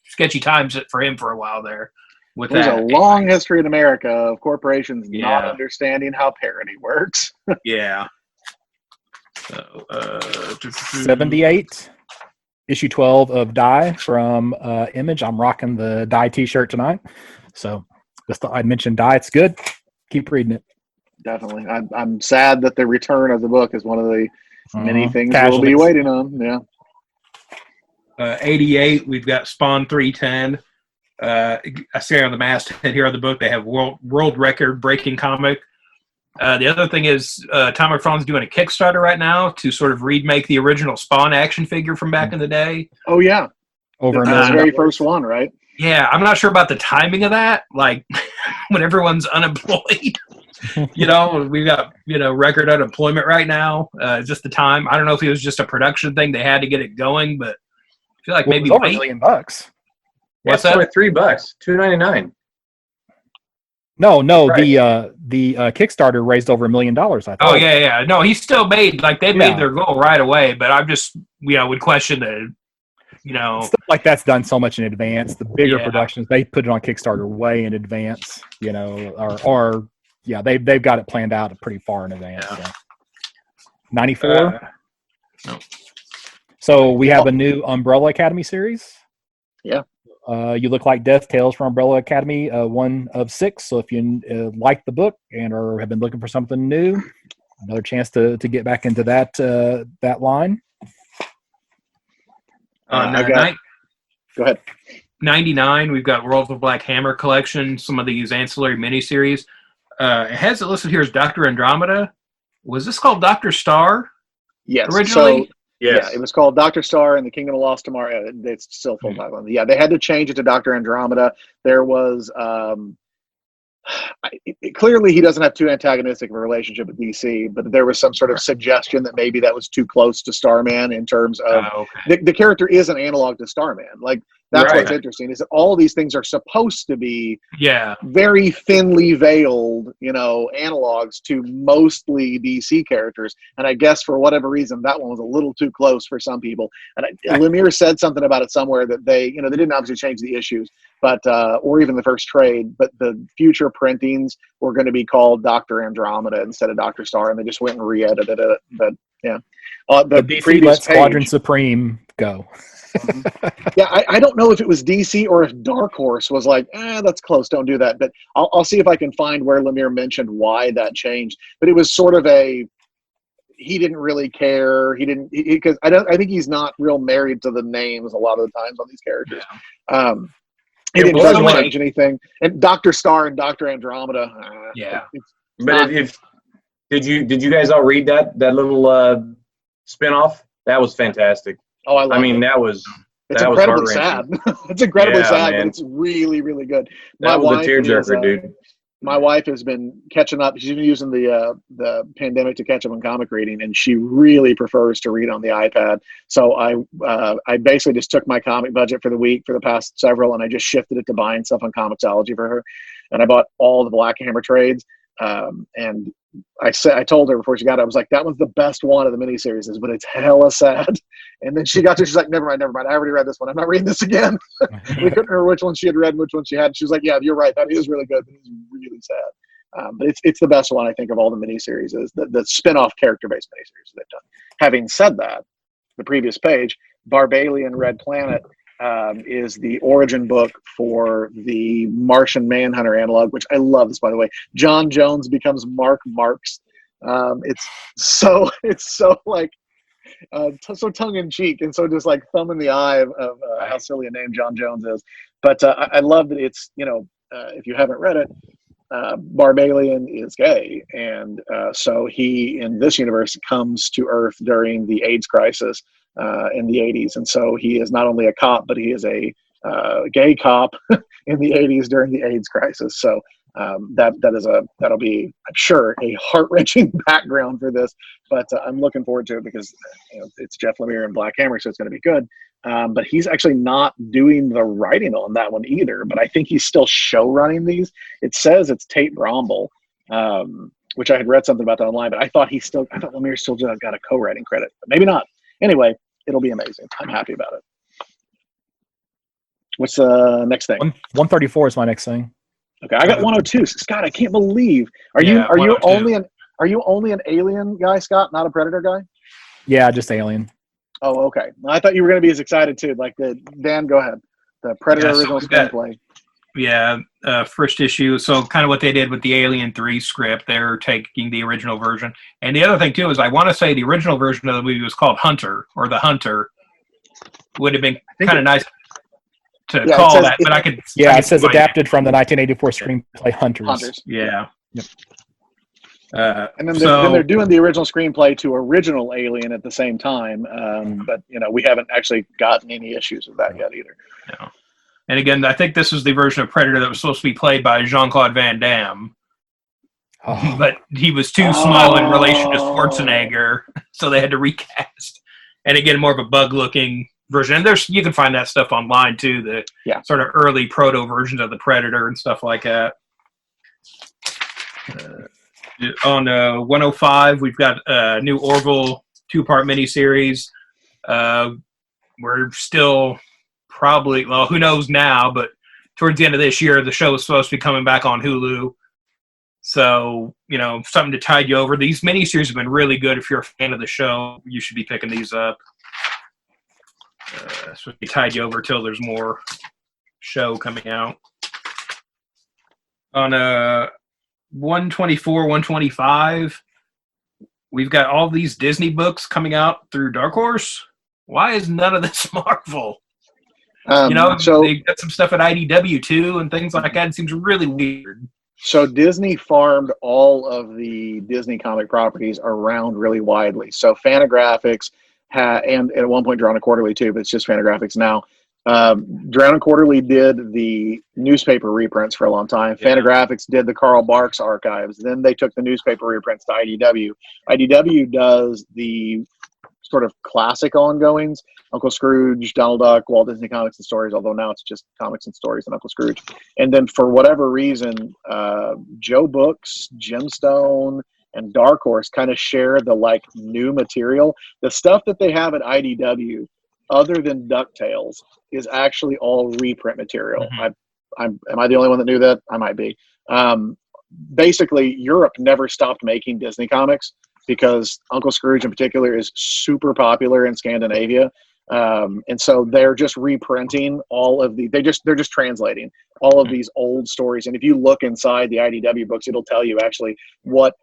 sketchy times for him for a while there. There's a long history in America of corporations not understanding how parody works. Yeah. So, 78, issue 12 of Die from Image. I'm rocking the Die T-shirt tonight. So just thought I'd mention Die. It's good. Keep reading it. Definitely. I'm sad that the return of the book is one of the many things we'll be waiting on. Yeah. 88, we've got Spawn 310. I see on the masthead here of the book, they have world record breaking comic. The other thing is Tom McFarlane's doing a Kickstarter right now to sort of remake the original Spawn action figure from back in the day. Oh, yeah. Over the very first one, right? Yeah, I'm not sure about the timing of that. Like, when everyone's unemployed. We've got, record unemployment right now. Just the time. I don't know if it was just a production thing. They had to get it going, but I feel like maybe over $1 million. What's that? Only $3, $2.99. No, right. The Kickstarter raised over $1 million. I thought. Oh yeah. No, he still made made their goal right away. But I'm just would question the, stuff like that's done so much in advance. The bigger productions, they put it on Kickstarter way in advance. Or they've got it planned out pretty far in advance. Yeah. 94. No. So we have a new Umbrella Academy series. Yeah. You Look Like Death, Tales from Umbrella Academy, 1 of 6. So if you like the book and or have been looking for something new, another chance to get back into that line. Go ahead. 99, we've got World of Black Hammer collection, some of these ancillary miniseries. It has it listed here as Dr. Andromeda. Was this called Dr. Star? Yes. Originally? Yes. Yeah, it was called Dr. Star and the Kingdom of Lost Tomorrow. It's still full title. Yeah, they had to change it to Dr. Andromeda. There was clearly he doesn't have too antagonistic of a relationship with DC, but there was some sort of suggestion that maybe that was too close to Starman in terms of the character is an analog to Starman. Like that's what's interesting is that all these things are supposed to be very thinly veiled, analogs to mostly DC characters. And I guess for whatever reason, that one was a little too close for some people. And Lemire said something about it somewhere that they didn't obviously change the issues, but or even the first trade, but the future printings were going to be called Dr. Andromeda instead of Dr. Star, and they just went and re-edited it. But yeah, the DC let Squadron Supreme go. Yeah, I don't know if it was DC or if Dark Horse was like, that's close, don't do that. But I'll see if I can find where Lemire mentioned why that changed. But it was sort of he didn't really care. He didn't because I think he's not real married to the names a lot of the times on these characters. Yeah. He didn't change anything. And Dr. Star and Dr. Andromeda. But did you guys all read that little spinoff? That was fantastic. Oh, I mean, it's incredibly sad. It's incredibly sad, man. But it's really, really good. That was a tearjerker, dude. My wife has been catching up. She's been using the pandemic to catch up on comic reading, and she really prefers to read on the iPad. So I basically just took my comic budget for the week for the past several, and I just shifted it to buying stuff on Comixology for her. And I bought all the Black Hammer trades. And I told her before she got it, I was like, that was the best one of the miniseries, but it's hella sad. And then she's like, never mind. I already read this one. I'm not reading this again. We couldn't remember which one she had read and which one she had. She was like, yeah, you're right. That is really good. It is really sad. But it's the best one, I think, of all the miniseries, is the spin-off character-based miniseries they've done. Having said that, the previous page, Barbalian Red Planet is the origin book for the Martian Manhunter analog, which I love this, by the way. John Jones becomes Mark Marks. It's so like so tongue-in-cheek and so just like thumb in the eye of how silly a name John Jones is. But I love that it's, if you haven't read it, Barbalian is gay, and so he, in this universe, comes to Earth during the AIDS crisis in the 80s, and so he is not only a cop, but he is a gay cop in the 80s during the AIDS crisis. So that'll be, I'm sure, a heart-wrenching background for this, but I'm looking forward to it because it's Jeff Lemire and Black Hammer, so it's going to be good. But he's actually not doing the writing on that one either. But I think he's still show running these. It says it's Tate Bromble, which I had read something about that online. But I thought Lemire still got a co-writing credit, but maybe not. Anyway, it'll be amazing. I'm happy about it. What's the next thing? 134 is my next thing. Okay, I got 102. Scott, I can't believe. Are you only an Alien guy, Scott, not a Predator guy? Yeah, just Alien. Oh, okay. I thought you were going to be as excited too. Like Dan, go ahead. The Predator original screenplay. Yeah, first issue. So kind of what they did with the Alien 3 script, they're taking the original version. And the other thing too is I want to say the original version of the movie was called Hunter, or The Hunter. Would have been kind of nice to call that, but I could. Yeah, it says adapted from the 1984 screenplay Hunters. Yeah. Yep. And then they're doing the original screenplay to original Alien at the same time, but we haven't actually gotten any issues with that yet either. No. And again, I think this was the version of Predator that was supposed to be played by Jean-Claude Van Damme, but he was too small in relation to Schwarzenegger, so they had to recast. And again, more of a bug-looking version. And you can find that stuff online too, the sort of early proto versions of the Predator and stuff like that. On 105, we've got a new Orville 2-part miniseries. We're still probably, who knows now, but towards the end of this year, the show is supposed to be coming back on Hulu. So, something to tide you over. These miniseries have been really good. If you're a fan of the show, you should be picking these up. So we tide you over till there's more show coming out. On 124, 125, we've got all these Disney books coming out through Dark Horse. Why is none of this Marvel? So they got some stuff at IDW too and things like that. It seems really weird. So Disney farmed all of the Disney comic properties around really widely. So Fantagraphics and at one point Drawn and Quarterly too, but it's just Fantagraphics now. Drawn and Quarterly did the newspaper reprints for a long time. Yeah. Fantagraphics did the Carl Barks archives. Then they took the newspaper reprints to IDW. IDW does the sort of classic ongoings, Uncle Scrooge, Donald Duck, Walt Disney Comics and Stories, although now it's just Comics and Stories and Uncle Scrooge. And then for whatever reason, Joe Books, Gemstone, and Dark Horse kind of share the new material. The stuff that they have at IDW, other than DuckTales, is actually all reprint material. Mm-hmm. Am I the only one that knew that? I might be. Basically, Europe never stopped making Disney comics because Uncle Scrooge in particular is super popular in Scandinavia. And so they're just reprinting all of they're just translating all of these old stories. And if you look inside the IDW books, it'll tell you actually what,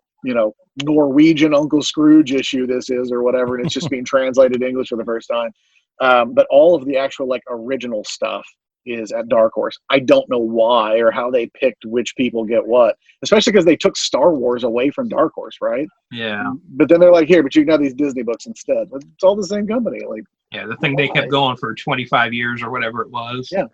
Norwegian Uncle Scrooge issue this is or whatever. And it's just being translated to English for the first time. But all of the actual original stuff is at Dark Horse. I don't know why or how they picked which people get what, especially because they took Star Wars away from Dark Horse, right? Yeah. But then they're like, here, but you can have these Disney books instead. It's all the same company. Yeah, the thing they kept going for 25 years or whatever it was. Yeah.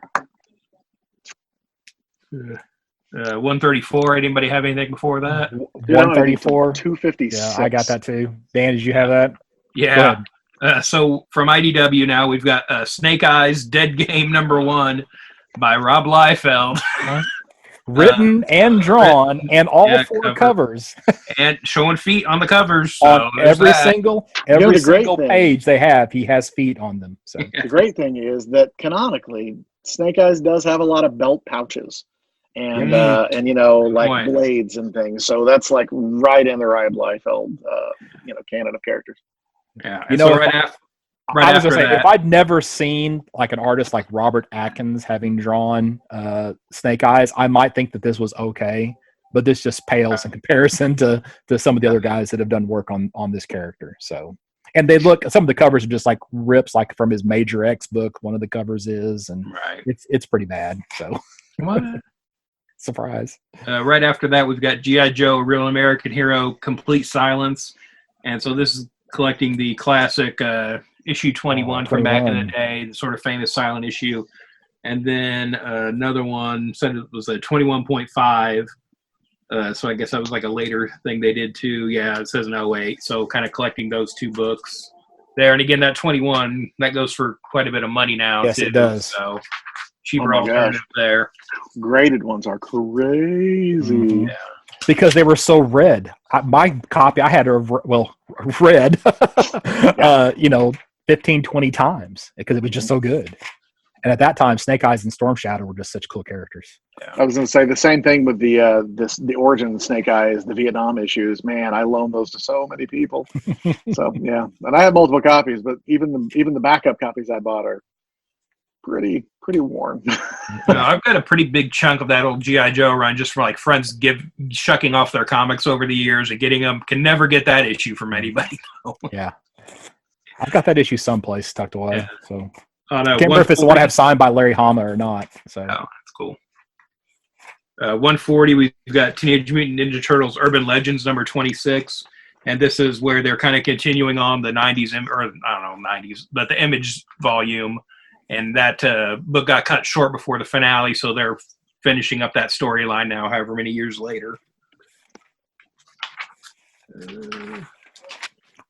134. Anybody have anything before that? 134. 256. Yeah, I got that too. Dan, did you have that? Yeah. So from IDW now, we've got Snake Eyes Dead Game #1 by Rob Liefeld. Written and drawn and all 4 covers. And showing feet on the covers. So on every single page they have, he has feet on them. So the great thing is that canonically, Snake Eyes does have a lot of belt pouches. and Yeah. and like Point. blades and things. So that's like right in the Ryan Liefeld canon of characters. Yeah. You And know, so if right I- after. I Right was after gonna say, that, if I'd never seen like an artist like Robert Atkins having drawn Snake Eyes, I might think that this was okay, but this just pales in comparison to some of the other guys that have done work on this character. So, and they look, some of the covers are just like rips, like from his Major X book. One of the covers is, and right. it's pretty bad. So, What? surprise. Right after that, we've got G.I. Joe, Real American Hero, Complete Silence. And so this is collecting the classic issue 21 from back in the day, the sort of famous silent issue. And then another one said it was a 21.5. So I guess that was like a later thing they did too. Yeah, it says an 08. So kind of collecting those two books there. And again, that 21, that goes for quite a bit of money now. Yes, too. it does. So cheaper Oh my gosh. alternative there. Graded ones are crazy. Mhm. Because they were so red. My copy, I had to have read, 15, 20 times because it was just so good. And at that time, Snake Eyes and Storm Shadow were just such cool characters. I was going to say the same thing with the origin of Snake Eyes, the Vietnam issues. Man, I loaned those to so many people. So yeah, and I have multiple copies, but even the backup copies I bought are pretty worn. I've got a pretty big chunk of that old G.I. Joe run just for like friends shucking off their comics over the years and getting them. Can never get that issue from anybody. Yeah. I've got that issue someplace tucked away. Yeah. So Oh, no, can't remember if it's the one I have signed by Larry Hama or not. So Oh, that's cool. 140, we've got Teenage Mutant Ninja Turtles Urban Legends number 26. And this is where they're kind of continuing on the 90s, or I don't know, 90s, but the Image volume. And that book got cut short before the finale, so they're finishing up that storyline now, however many years later.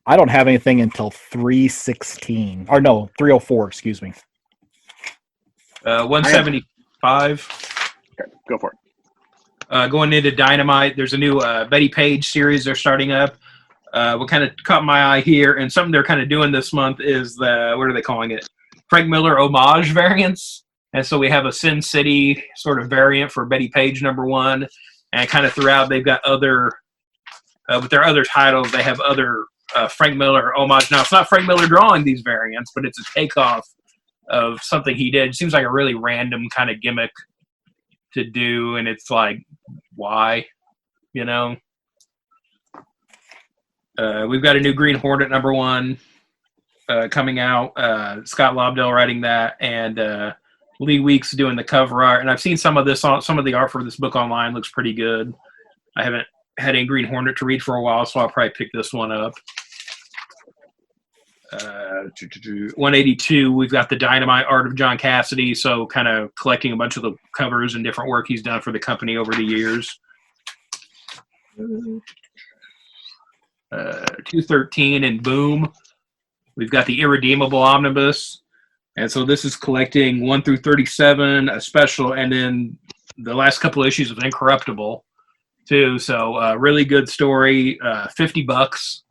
I don't have anything until 316. Or no, 304, excuse me. 175. Okay, go for it. Going into Dynamite, there's a new Betty Page series they're starting up. What kind of caught my eye here, and something they're kind of doing this month is what are they calling it? Frank Miller homage variants. And so we have a Sin City sort of variant for Betty Page #1. And kind of throughout, they've got other, with their other titles, they have other Frank Miller homage. Now, it's not Frank Miller drawing these variants, but it's a takeoff of something he did. It seems like a really random kind of gimmick to do. And it's like, why? You know? We've got a new Green Hornet #1. Coming out, Scott Lobdell writing that, and Lee Weeks doing the cover art. And I've seen some of the art for this book online. Looks pretty good. I haven't had a Green Hornet to read for a while, so I'll probably pick this one up. 182, we've got the Dynamite art of John Cassidy, so kind of collecting a bunch of the covers and different work he's done for the company over the years. 213 and Boom. We've got the Irredeemable Omnibus. And so this is collecting 1 through 37, a special, and then the last couple of issues of Incorruptible, too. So really good story. $50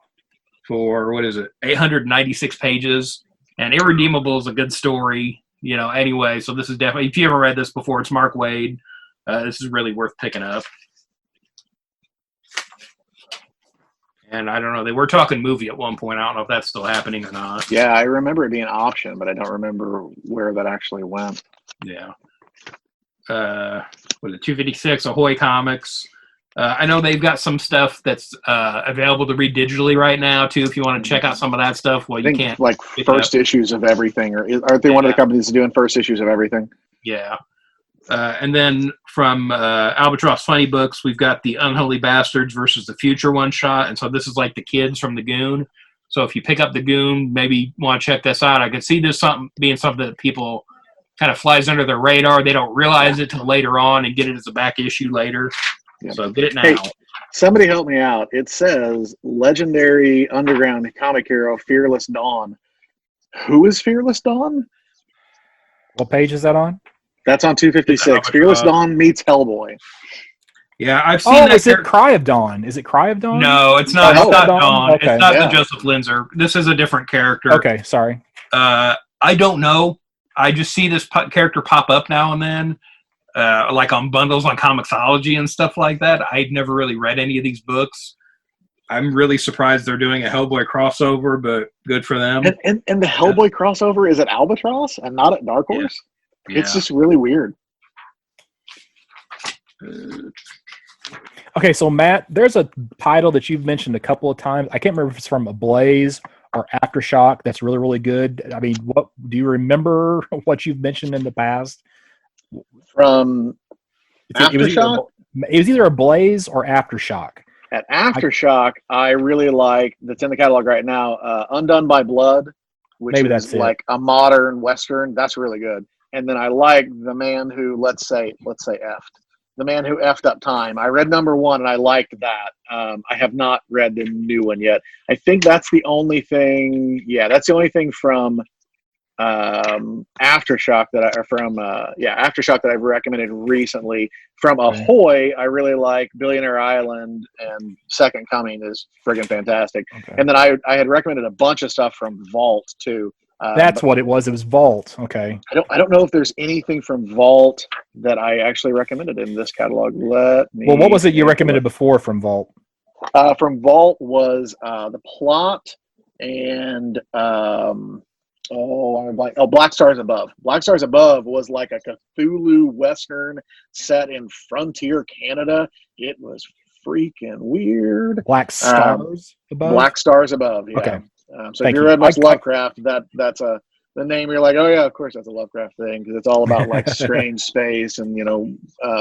for, 896 pages. And Irredeemable is a good story, anyway. So this is definitely, if you haven't read this before, it's Mark Waid. This is really worth picking up. And I don't know, they were talking movie at one point. I don't know if that's still happening or not. Yeah, I remember it being an option, but I don't remember where that actually went. Yeah. 256, Ahoy Comics. I know they've got some stuff that's available to read digitally right now, too, if you want to check out some of that stuff. Well, I you think can't. like first issues of everything, or aren't they one of the companies doing first issues of everything? Yeah. And then from Albatross Funny Books, we've got the Unholy Bastards versus the Future one-shot. And so this is like the kids from the Goon. So if you pick up the Goon, maybe want to check this out. I could see this being something that people kind of flies under their radar. They don't realize it till later on and get it as a back issue later. Yeah. So get it now. Hey, somebody help me out. It says legendary underground comic hero Fearless Dawn. Who is Fearless Dawn? What page is that on? That's on 256. Fearless Dawn meets Hellboy. Yeah, I've seen that. Is it Cry of Dawn? Is it Cry of Dawn? No, it's not. It's not Dawn. Okay. It's not the Joseph Linzer. This is a different character. Okay, sorry. I don't know. I just see this character pop up now and then. like on bundles on Comixology and stuff like that. I'd never really read any of these books. I'm really surprised they're doing a Hellboy crossover, but good for them. And the Hellboy crossover is at Albatross and not at Dark Horse. Yeah. It's just really weird. Okay, so Matt, there's a title that you've mentioned a couple of times. I can't remember if it's from Ablaze or Aftershock. That's really, really good. I mean, what do you remember what you've mentioned in the past? From Aftershock? It was either Ablaze or Aftershock. At Aftershock, I really like, that's in the catalog right now, Undone by Blood, which Maybe is that's it. like a modern Western. That's really good. And then I like The Man Who, let's say effed. The Man Who Effed Up Time. I read number 1 and I liked that. I have not read the new one yet. I think that's the only thing. Yeah, that's the only thing from Aftershock Aftershock that I've recommended recently. From Ahoy, I really like Billionaire Island, and Second Coming is friggin' fantastic. Okay. And then I had recommended a bunch of stuff from Vault too. That's what it was. It was Vault. Okay. I don't know if there's anything from Vault that I actually recommended in this catalog. Well, what was it you recommended before from Vault? From Vault was The Plot and Black Stars Above. Black Stars Above was like a Cthulhu Western set in frontier Canada. It was freaking weird. Black Stars Above? Black Stars Above, yeah. Okay. So Thank if you you. read much Lovecraft, that's the name. You're like, oh yeah, of course that's a Lovecraft thing, because it's all about like strange space and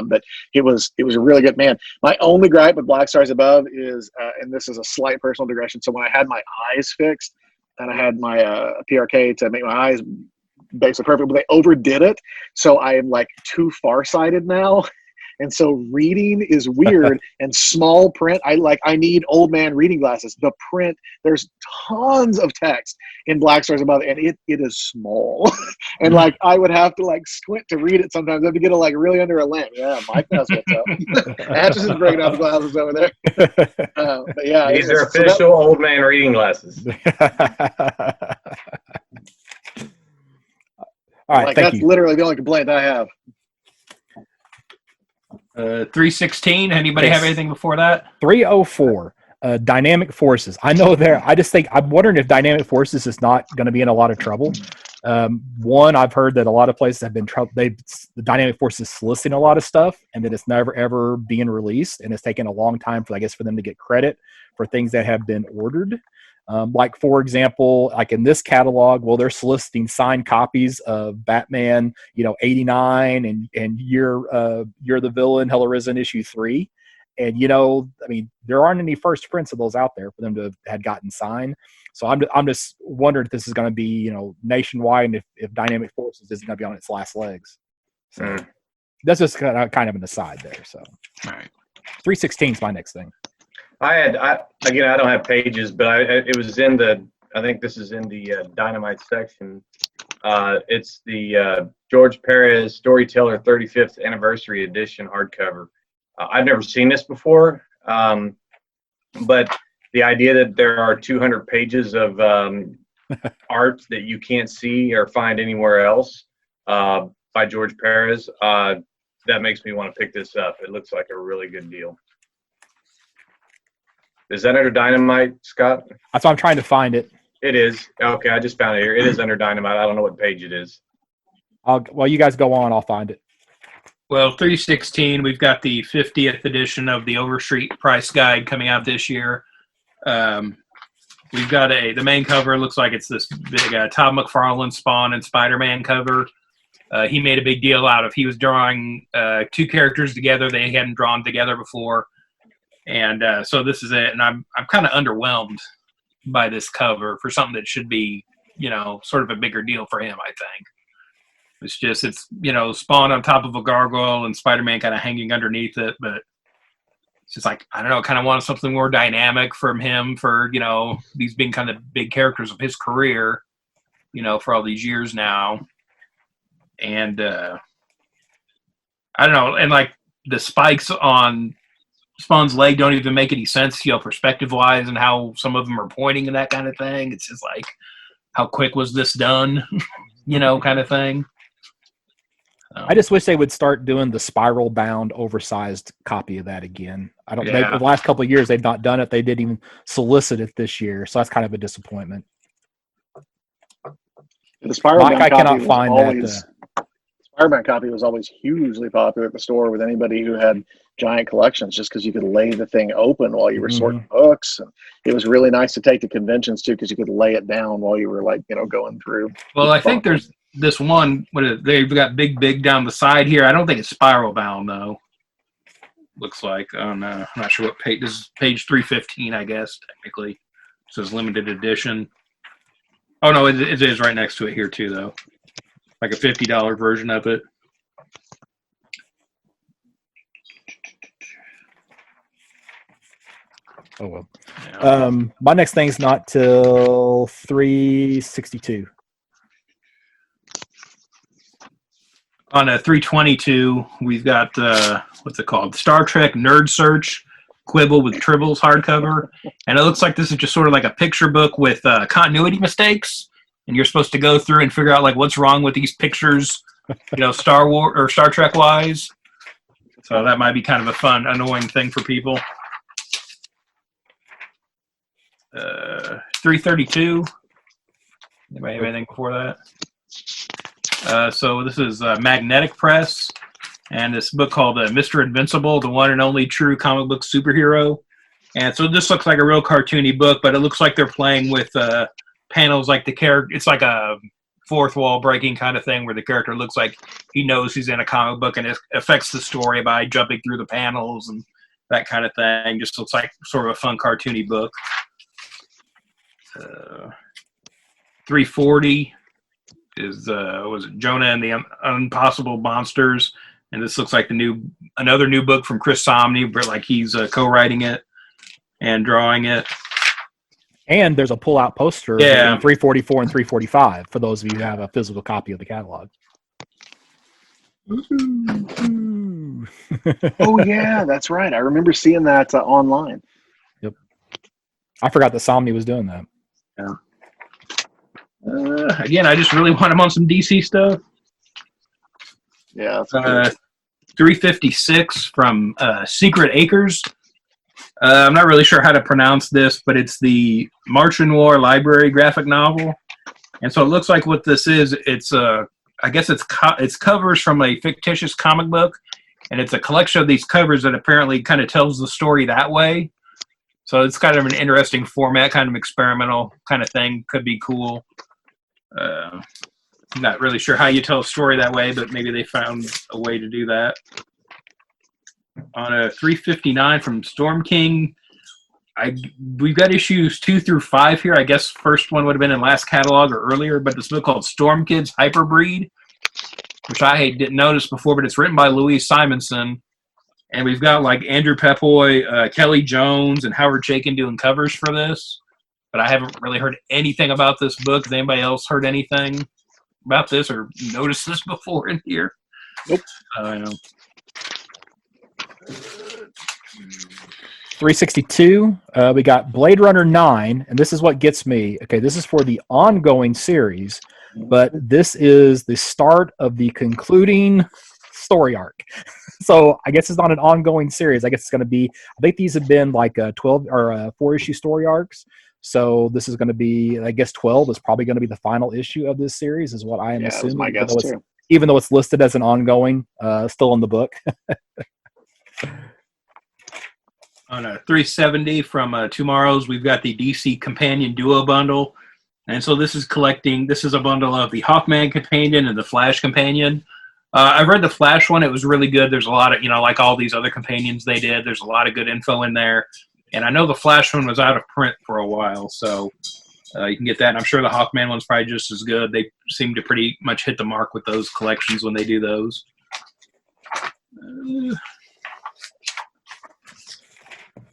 but it was a really good, man. My only gripe with Black Stars Above is, and this is a slight personal digression. So when I had my eyes fixed and I had my PRK to make my eyes basically perfect, but they overdid it, so I am like too farsighted now. And so reading is weird, and small print. I need old man reading glasses. The print, there's tons of text in Black Stars Above, and it is small. And like I would have to like squint to read it sometimes. I have to get it like really under a lamp. Yeah, Mike knows what's up. Atchison's breaking out the glasses over there. But yeah, These are official old man reading glasses. All right, like thank that's you. literally the only complaint I have. 316. Anybody have anything before that? 304. Dynamic Forces. I know I'm wondering if Dynamic Forces is not going to be in a lot of trouble. One, I've heard that a lot of places have been the Dynamic Forces soliciting a lot of stuff, and that it's never ever being released, and it's taken a long time for them to get credit for things that have been ordered. Like, for example, like in this catalog, well, they're soliciting signed copies of Batman, 89 and You're the Villain, Hell Arisen issue 3. And, there aren't any first prints of those out there for them to have had gotten signed. So I'm just wondering if this is going to be, nationwide, and if Dynamic Forces is going to be on its last legs. So that's just kind of an aside there. So, All right. 316 is my next thing. I don't have pages, but it was in I think this is in the Dynamite section. It's the George Perez Storyteller 35th Anniversary Edition hardcover. I've never seen this before, but the idea that there are 200 pages of art that you can't see or find anywhere else by George Perez, that makes me want to pick this up. It looks like a really good deal. Is that under Dynamite, Scott? That's why I'm trying to find it. It is. Okay, I just found it here. It is under Dynamite. I don't know what page it is. Well, you guys go on. I'll find it. Well, 316, we've got the 50th edition of the Overstreet Price Guide coming out this year. We've got the main cover looks like it's this big Todd McFarlane Spawn and Spider-Man cover. He made a big deal out of, he was drawing two characters together they hadn't drawn together before. And so this is it. And I'm kind of underwhelmed by this cover for something that should be, sort of a bigger deal for him, I think. It's Spawn on top of a gargoyle and Spider-Man kind of hanging underneath it. But it's just like, I don't know, kind of want something more dynamic from him for, these being kind of big characters of his career, for all these years now. And I don't know. And like the spikes on Spawn's leg don't even make any sense, perspective wise, and how some of them are pointing and that kind of thing. It's just like, how quick was this done? Kind of thing. I just wish they would start doing the spiral bound, oversized copy of that again. I don't. Yeah. The last couple of years they've not done it. They didn't even solicit it this year, so that's kind of a disappointment. The spiral Mike, bound I copy cannot was find always, that. Spiral bound copy was always hugely popular at the store with anybody who had giant collections, just because you could lay the thing open while you were sorting books, and it was really nice to take to conventions too, because you could lay it down while you were going through. Well, I think there's this one. They've got big down the side here. I don't think it's spiral bound though. Looks like I'm not sure what page. This is page 315, I guess technically. It says limited edition. Oh no, it is right next to it here too, though. Like a $50 version of it. Oh well. Yeah. My next thing's not till 362. On a 322, we've got what's it called? Star Trek Nerd Search, Quibble with Tribbles hardcover, and it looks like this is just sort of like a picture book with continuity mistakes, and you're supposed to go through and figure out like what's wrong with these pictures, Star Wars or Star Trek wise. So that might be kind of a fun, annoying thing for people. 332. Anybody have anything before that? So this is Magnetic Press, and this book called Mr. Invincible, the one and only true comic book superhero. And so this looks like a real cartoony book, but it looks like they're playing with panels like the character. It's like a fourth wall breaking kind of thing where the character looks like he knows he's in a comic book, and it affects the story by jumping through the panels and that kind of thing. Just looks like sort of a fun cartoony book. 340 is was it Jonah and the Impossible Monsters, and this looks like another new book from Chris Samnee, but like he's co-writing it and drawing it. And there's a pull-out poster in 344 and 345 for those of you who have a physical copy of the catalog. Oh yeah, that's right. I remember seeing that online. Yep. I forgot that Samnee was doing that. Yeah. Again, I just really want him on some DC stuff. Yeah. That's 356 from Secret Acres. I'm not really sure how to pronounce this, but it's the March and War Library graphic novel. And so it looks like what this is, it's I guess it's covers from a fictitious comic book, and it's a collection of these covers that apparently kind of tells the story that way. So it's kind of an interesting format, kind of experimental kind of thing. Could be cool. I'm not really sure how you tell a story that way, but maybe they found a way to do that. On a 359 from Storm King, we've got issues 2 through 5 here. I guess first one would have been in last catalog or earlier, but this book called Storm Kids Hyperbreed, which I didn't notice before, but it's written by Louise Simonson. And we've got like Andrew Pepoy, Kelly Jones, and Howard Chaykin doing covers for this. But I haven't really heard anything about this book. Has anybody else heard anything about this or noticed this before in here? Nope. I know. 362, we got Blade Runner 9, and this is what gets me. Okay, this is for the ongoing series, but this is the start of the concluding story arc. So I guess it's not an ongoing series. I guess it's going to be, I think these have been like 12 or 4-issue story arcs. So this is going to be, I guess 12 is probably going to be the final issue of this series, is what I am assuming. That's my guess too. Even though it's listed as an ongoing, still in the book. On a 370 from Tomorrow's, we've got the DC Companion Duo Bundle. And so this is a bundle of the Hawkman Companion and the Flash Companion. I've read the Flash one. It was really good. There's a lot of, like all these other companions they did, there's a lot of good info in there. And I know the Flash one was out of print for a while, so you can get that. And I'm sure the Hawkman one's probably just as good. They seem to pretty much hit the mark with those collections when they do those.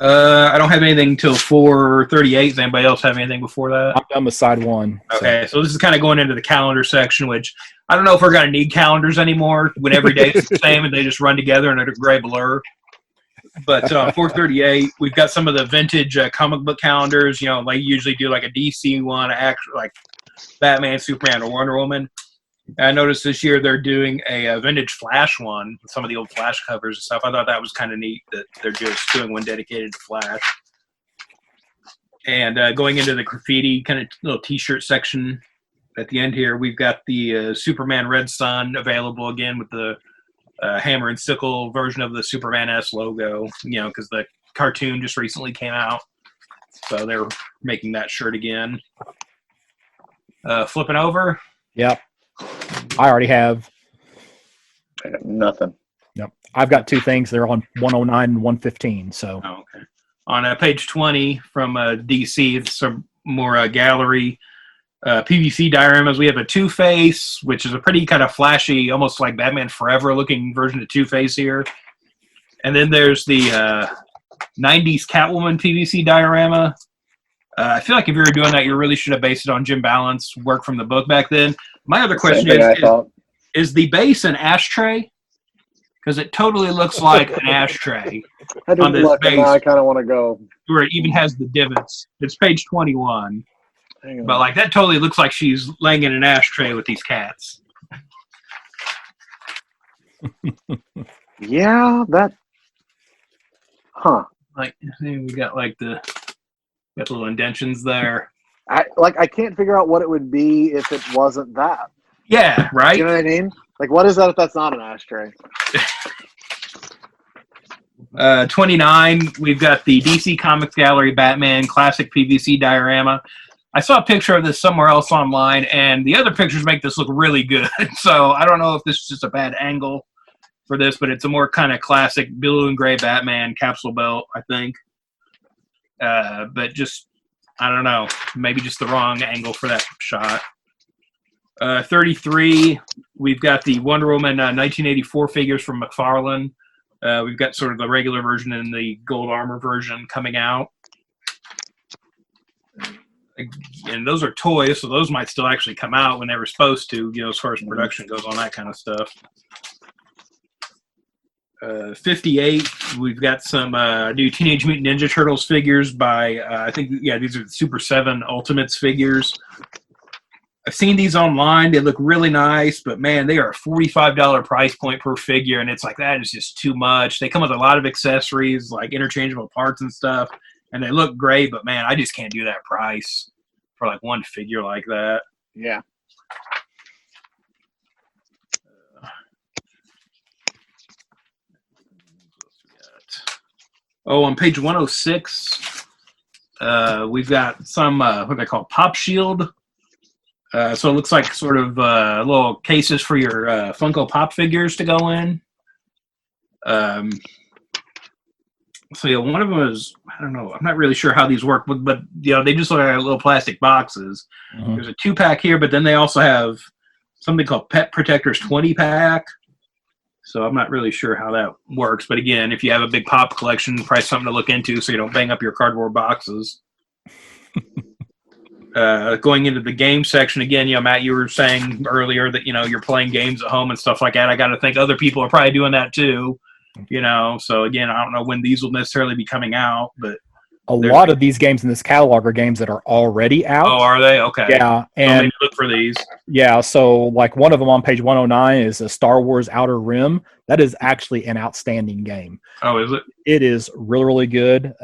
I don't have anything until 438. Does anybody else have anything before that? I'm done with side one. Okay, so this is kind of going into the calendar section, which I don't know if we're going to need calendars anymore when every day is the same and they just run together in a gray blur. But 438, we've got some of the vintage comic book calendars. They usually do like a DC one, like Batman, Superman, or Wonder Woman. I noticed this year they're doing a vintage Flash one with some of the old Flash covers and stuff. I thought that was kind of neat that they're just doing one dedicated to Flash. And going into the graffiti kind of little T-shirt section at the end here, we've got the Superman Red Sun available again with the hammer and sickle version of the Superman S logo, because the cartoon just recently came out. So they're making that shirt again. Flipping over. Yep. I already have. I got nothing. Yep. I've got two things. They're on 109 and 115. So. Oh, okay. On page 20 from DC, it's some more gallery PVC dioramas. We have a Two-Face, which is a pretty kind of flashy, almost like Batman Forever looking version of Two-Face here. And then there's the 90s Catwoman PVC diorama. I feel like if you were doing that, you really should have based it on Jim Balance work from the book back then. My other question is the base an ashtray? Because it totally looks like an ashtray. I didn't look, and now I kind of want to go. Where it even has the divots. It's page 21. But like that totally looks like she's laying in an ashtray with these cats. Yeah, that. Huh. Like we got like the little indentions there. I can't figure out what it would be if it wasn't that. Yeah, right. You know what I mean? Like, what is that if that's not an ashtray? 29, we've got the DC Comics Gallery Batman Classic PVC diorama. I saw a picture of this somewhere else online, and the other pictures make this look really good. So I don't know if this is just a bad angle for this, but it's a more kind of classic blue and gray Batman capsule belt, I think. But just, I don't know, maybe just the wrong angle for that shot. 33, we've got the Wonder Woman 1984 figures from McFarlane. We've got sort of the regular version and the gold armor version coming out. And those are toys, so those might still actually come out when they were supposed to, as far as production goes on that kind of stuff. 58, we've got some new Teenage Mutant Ninja Turtles figures by, I think, these are the Super 7 Ultimates figures. I've seen these online. They look really nice, but man, they are a $45 price point per figure, and it's like, that is just too much. They come with a lot of accessories, like interchangeable parts and stuff, and they look great, but man, I just can't do that price for like one figure like that. Yeah. Oh, on page 106, we've got some, what they call Pop Shield. So it looks like sort of little cases for your Funko Pop figures to go in. So yeah, one of them is, I don't know, I'm not really sure how these work, but they just look like little plastic boxes. Mm-hmm. There's a 2-pack here, but then they also have something called Pet Protectors 20-pack. So I'm not really sure how that works. But again, if you have a big pop collection, probably something to look into so you don't bang up your cardboard boxes. Going into the game section again, Matt, you were saying earlier that you're playing games at home and stuff like that. I got to think other people are probably doing that too. So again, I don't know when these will necessarily be coming out, but a lot of these games in this catalog are games that are already out. Oh, are they? Okay. Yeah, and look for these. Yeah, so like one of them on page 109 is a Star Wars Outer Rim. That is actually an outstanding game. Oh, is it? It is really, really good.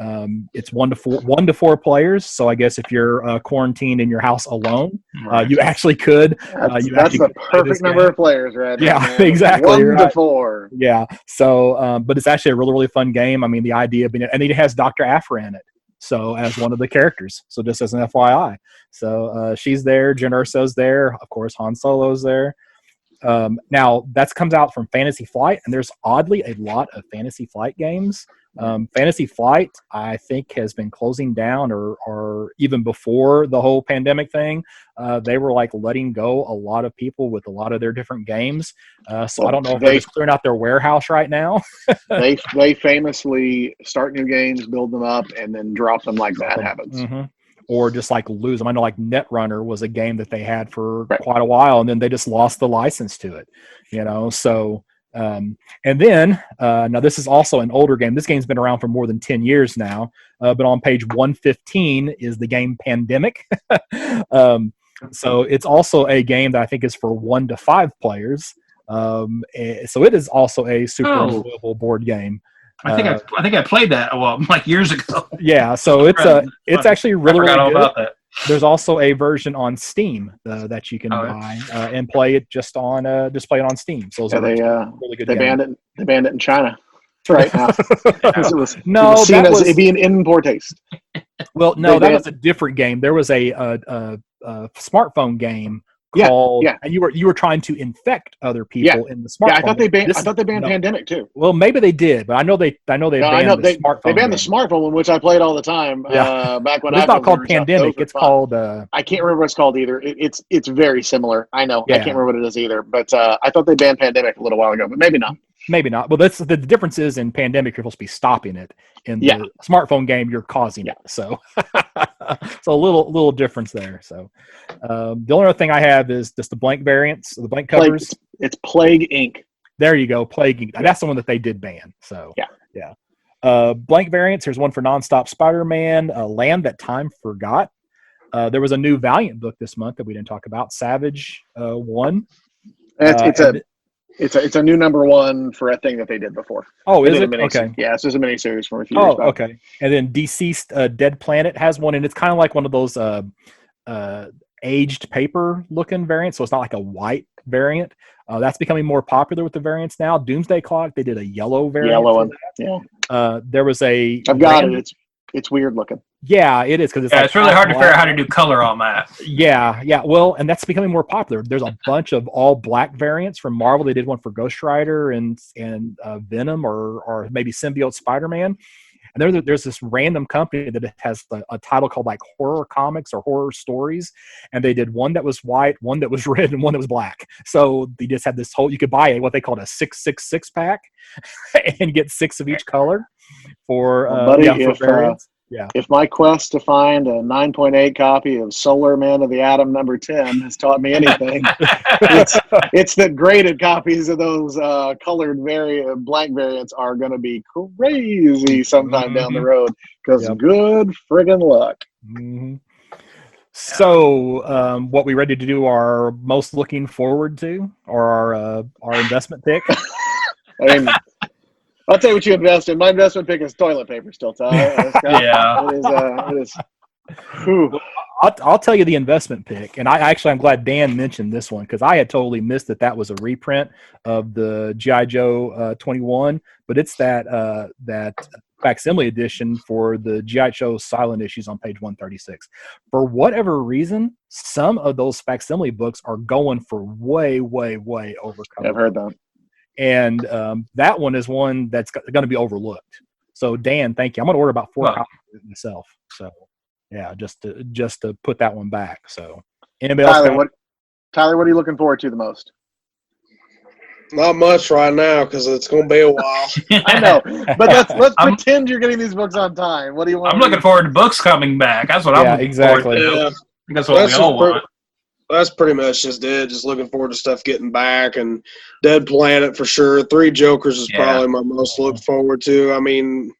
It's 1 to 4 players. So I guess if you're quarantined in your house alone, right. You actually could. That's the perfect number of players, right? Yeah, man. exactly. 1 to 4. Yeah. So, but it's actually a really, really fun game. I mean, the idea of being, and it has Dr. Aphra in it. So as one of the characters. So just as an FYI. So she's there. Jyn Erso's there. Of course, Han Solo's there. Now that comes out from Fantasy Flight, and there's oddly a lot of Fantasy Flight games. Fantasy Flight, I think, has been closing down, or even before the whole pandemic thing, they were like letting go a lot of people with a lot of their different games. So I don't know if they're just clearing out their warehouse right now. they famously start new games, build them up, and then drop them like that happens. Mm-hmm. Or just like lose them. I know like Netrunner was a game that they had for quite a while, and then they just lost the license to it, So, and then now this is also an older game. This game's been around for more than 10 years now, but on page 115 is the game Pandemic. So it's also a game that I think is for 1 to 5 players. So it is also a super enjoyable board game. I think I played that like years ago. Yeah, so it's actually really, I forgot really all good. about that. There's also a version on Steam that you can buy and play it just play it on Steam. So it's really good. They game. banned it. They banned it in China right now. it was seen as it being in poor taste. Well, no, that was a different game. There was a smartphone game called, and you were trying to infect other people in the smartphone. Yeah, I thought they banned Pandemic too. Well, maybe they did, but I know they banned the smartphone. They banned the smartphone one, which I played all the time. Back when it's not called Pandemic. It's called. I can't remember what it's called either. It's very similar. I know. I can't remember what it is either. But I thought they banned Pandemic a little while ago, but maybe not. Maybe not. Well, that's the difference is in Pandemic you're supposed to be stopping it. In the smartphone game, you're causing it. So, so a little difference there. So, the only other thing I have is just the blank variants, the blank covers. It's Plague Inc. There you go, Plague Inc. That's the one that they did ban. So blank variants. There's one for Nonstop Spider-Man, Land That Time Forgot. There was a new Valiant book this month that we didn't talk about, Savage 1. It's a new #1 for a thing that they did before. Oh, is it? Okay. Yeah, it's just a miniseries from a few years back. Okay. And then Deceased Dead Planet has one, and it's kind of like one of those aged paper looking variants, so it's not like a white variant. That's becoming more popular with the variants now. Doomsday Clock, they did a yellow variant. Yellow one. Yeah. There was a. I've got it. It's weird looking. Yeah, it is because it's really hard to figure out how to do color on that. Yeah. Well, and that's becoming more popular. There's a bunch of all black variants from Marvel. They did one for Ghost Rider and Venom or maybe Symbiote Spider-Man. And there's this random company that has a title called like Horror Comics or Horror Stories, and they did one that was white, one that was red, and one that was black. So they just had this whole. You could buy what they called a 666 pack, and get 6 of each color for variants. If my quest to find a 9.8 copy of Solar Man of the Atom #10 has taught me anything, it's that graded copies of those colored blank variants are going to be crazy sometime down the road because good friggin' luck. Mm-hmm. So, what we ready to do our most looking forward to, or our investment pick? I mean, I'll tell you what you invest in. My investment pick is toilet paper still, Tyler. It is. I'll tell you the investment pick, and I'm glad Dan mentioned this one because I had totally missed that was a reprint of the G.I. Joe 21, but it's that facsimile edition for the G.I. Joe silent issues on page 136. For whatever reason, some of those facsimile books are going for way, way, way over cover. I've heard that. And that one is one that's going to be overlooked. So Dan, thank you. I'm going to order about 4 copies myself. So yeah, just to put that one back. So anybody else? Tyler, what are you looking forward to the most? Not much right now because it's going to be a while. I know, but let's pretend you're getting these books on time. What do you want? I'm looking forward to books coming back. That's what I'm looking forward to. Yeah. That's what we all want. That's pretty much just it. Just looking forward to stuff getting back, and Dead Planet for sure. 3 Jokers is probably my most look forward to. I mean,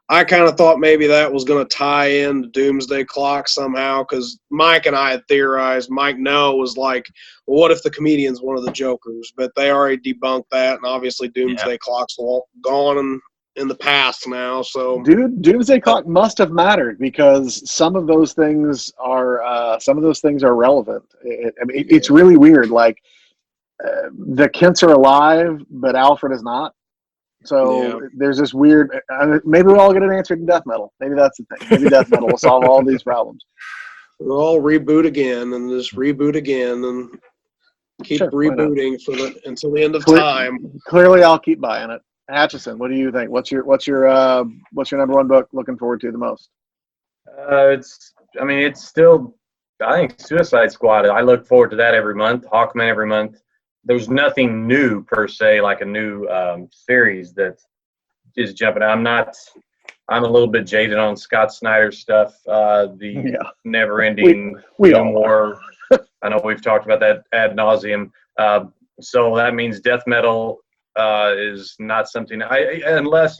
I kind of thought maybe that was going to tie in to Doomsday Clock somehow because Mike and I had theorized. Mike was like, well, what if the comedian's one of the Jokers? But they already debunked that, and obviously Doomsday Clock's gone in the past now. So Doomsday Clock must have mattered because some of those things are relevant. It's really weird. Like the Kents are alive, but Alfred is not. So there's this weird. Maybe we'll all get an answer to Death Metal. Maybe that's the thing. Maybe Death Metal will solve all these problems. We'll all reboot again and just reboot again and keep rebooting until the end of time. Clearly, I'll keep buying it. Atchison, what do you think? What's your #1 book looking forward to the most? It's still, I think Suicide Squad. I look forward to that every month. Hawkman every month. There's nothing new per se, like a new series that is jumping out. I'm a little bit jaded on Scott Snyder's stuff. Never-ending Doom War. I know we've talked about that ad nauseum. So that means Death Metal is not something unless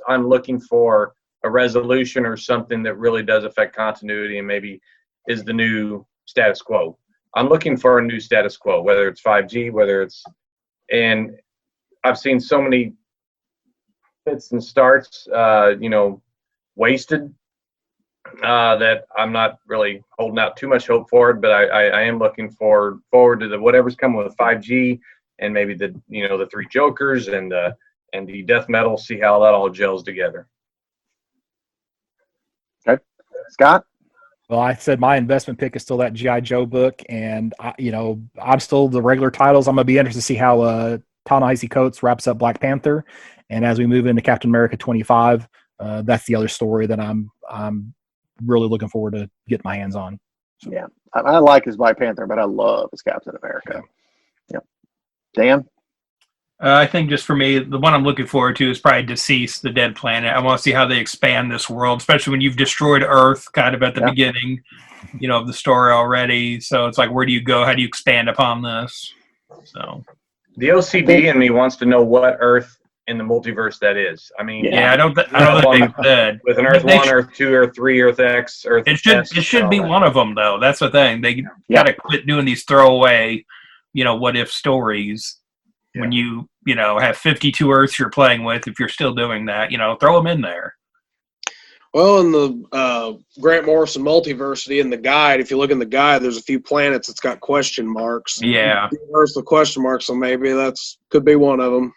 I'm looking for a resolution or something that really does affect continuity and maybe is the new status quo. I'm looking for a new status quo, whether it's 5G, and I've seen so many fits and starts, wasted, that I'm not really holding out too much hope for it, but I am looking forward to whatever's coming with 5G and maybe the three Jokers and the death metal, see how that all gels together. Okay. Scott? Well, I said my investment pick is still that G.I. Joe book, and I'm still the regular titles. I'm gonna be interested to see how Ta-Nehisi Coates wraps up Black Panther, and as we move into Captain America 25, that's the other story that I'm really looking forward to getting my hands on. So. Yeah, I like his Black Panther, but I love his Captain America. Yeah. Dan? I think just for me, the one I'm looking forward to is probably Deceased, the Dead Planet. I want to see how they expand this world, especially when you've destroyed Earth kind of at the beginning, of the story already. So it's like, where do you go? How do you expand upon this? So the OCD in me wants to know what Earth in the multiverse that is. I mean, I don't think they said with an Earth 1, Earth 2, Earth 3, Earth X, Earth. It should be one of them though. That's the thing. They gotta quit doing these throwaway, what if stories. Yeah. When you have 52 Earths you're playing with, if you're still doing that, throw them in there. Well, in the Grant Morrison Multiversity, in the guide, if you look in the guide, there's a few planets that's got question marks. Yeah. There's the question marks, so maybe that's could be one of them.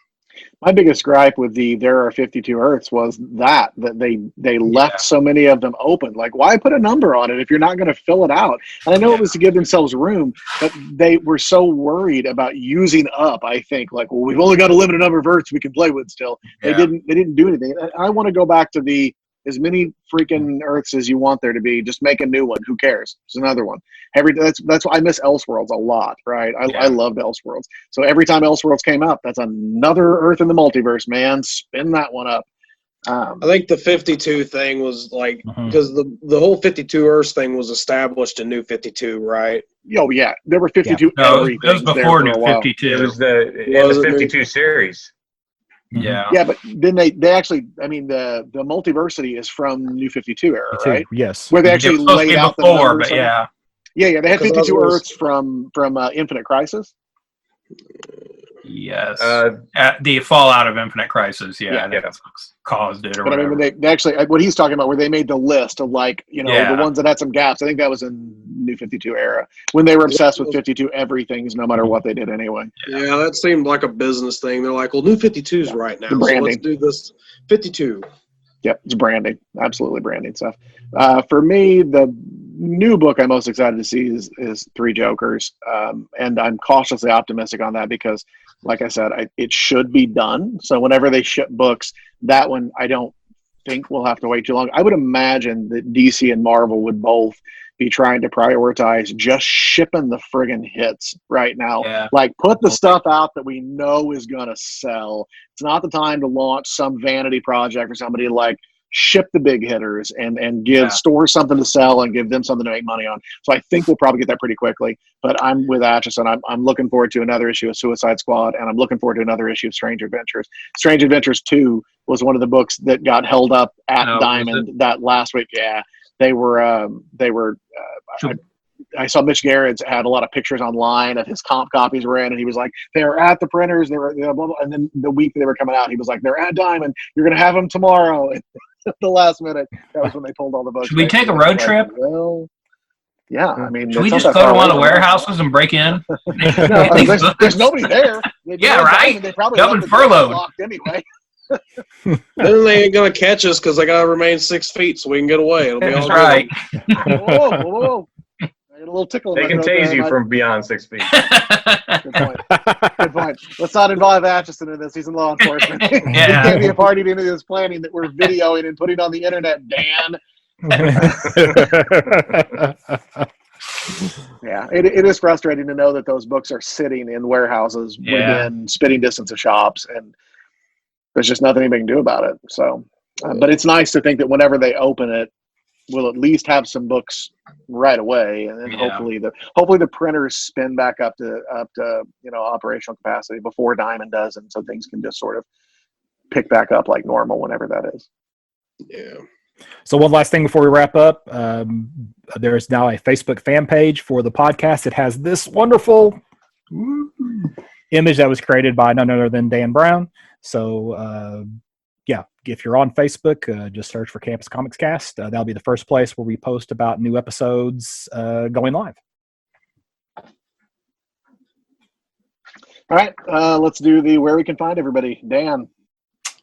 My biggest gripe with there are 52 Earths was that they left so many of them open. Like, why put a number on it if you're not going to fill it out? And I know it was to give themselves room, but they were so worried about using up. I think we've only got a limited number of Earths we can play with still. Yeah. They didn't do anything. I want to go back to as many freaking Earths as you want there to be. Just make a new one. Who cares? It's another one. That's why I miss Elseworlds a lot, right? I loved Elseworlds. So every time Elseworlds came up, that's another Earth in the multiverse, man. Spin that one up. I think the 52 thing was because the whole 52 Earths thing was established in New 52, right? Oh yeah, there were 52. Yeah. No, it was before New 52. It was the 52 series. Yeah. Yeah, but then they actually, the Multiversity is from New 52 era, right? Yes. Where they actually laid out before, the numbers. But yeah. Yeah, they had 52 Earths from Infinite Crisis. Yes. At the fallout of Infinite Crisis, that's what caused it or but whatever. When they actually, what he's talking about, where they made the list of the ones that had some gaps. I think that was in New 52 era when they were obsessed with 52 everything's, no matter what they did anyway. Yeah, that seemed like a business thing. They're like, well, New 52's right now, so let's do this 52. Yep, it's branding, absolutely branding stuff. For me, the new book I'm most excited to see is Three Jokers, and I'm cautiously optimistic on that because, like I said, it should be done. So whenever they ship books, that one I don't think we'll have to wait too long. I would imagine that DC and Marvel would both be trying to prioritize just shipping the friggin' hits right now. Yeah. Put the stuff out that we know is going to sell. It's not the time to launch some vanity project for somebody. Ship the big hitters and give stores something to sell and give them something to make money on. So I think we'll probably get that pretty quickly. But I'm with Atchison. I'm looking forward to another issue of Suicide Squad, and I'm looking forward to another issue of Strange Adventures. Strange Adventures 2 was one of the books that got held up at Diamond that last week. Yeah, they were. I saw Mitch Garrett's had a lot of pictures online of his comp copies were in, and he was like, they're at the printers. They were, blah, blah. And then the week they were coming out, he was like, they're at Diamond. You're going to have them tomorrow. At the last minute, that was when they pulled all the books. Should we take a road trip? Well, yeah. Should we just go to one of the warehouses and break in? There's nobody there. Right? They probably been furloughed locked anyway. Then they ain't gonna catch us because they gotta remain 6 feet so we can get away. It'll be That's all right. Whoa. I got a little tickle. They can tase you from beyond 6 feet. Good point. Let's not involve Atchison in this. He's in law enforcement. He can't be a party to any of this planning that we're videoing and putting on the internet, Dan. Yeah, it is frustrating to know that those books are sitting in warehouses within spitting distance of shops, and there's just nothing anybody can do about it. So, but it's nice to think that whenever they open it, we'll at least have some books right away, and then hopefully the printers spin back up to operational capacity before Diamond does, and so things can just sort of pick back up like normal whenever that is. Yeah. So one last thing before we wrap up. There's now a Facebook fan page for the podcast. It has this wonderful image that was created by none other than Dan Brown. So, yeah, if you're on Facebook, just search for Campus Comics Cast. That'll be the first place where we post about new episodes going live. All right, let's do the where we can find everybody. Dan.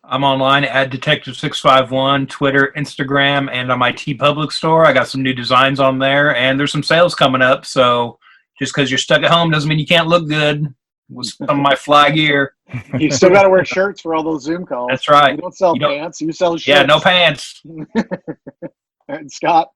I'm online at Detective651, Twitter, Instagram, and on my TeePublic store. I got some new designs on there, and there's some sales coming up. So just because you're stuck at home doesn't mean you can't look good with some of my fly gear. You still got to wear shirts for all those Zoom calls. That's right. You don't sell pants. You sell shirts. Yeah, no pants. And Scott.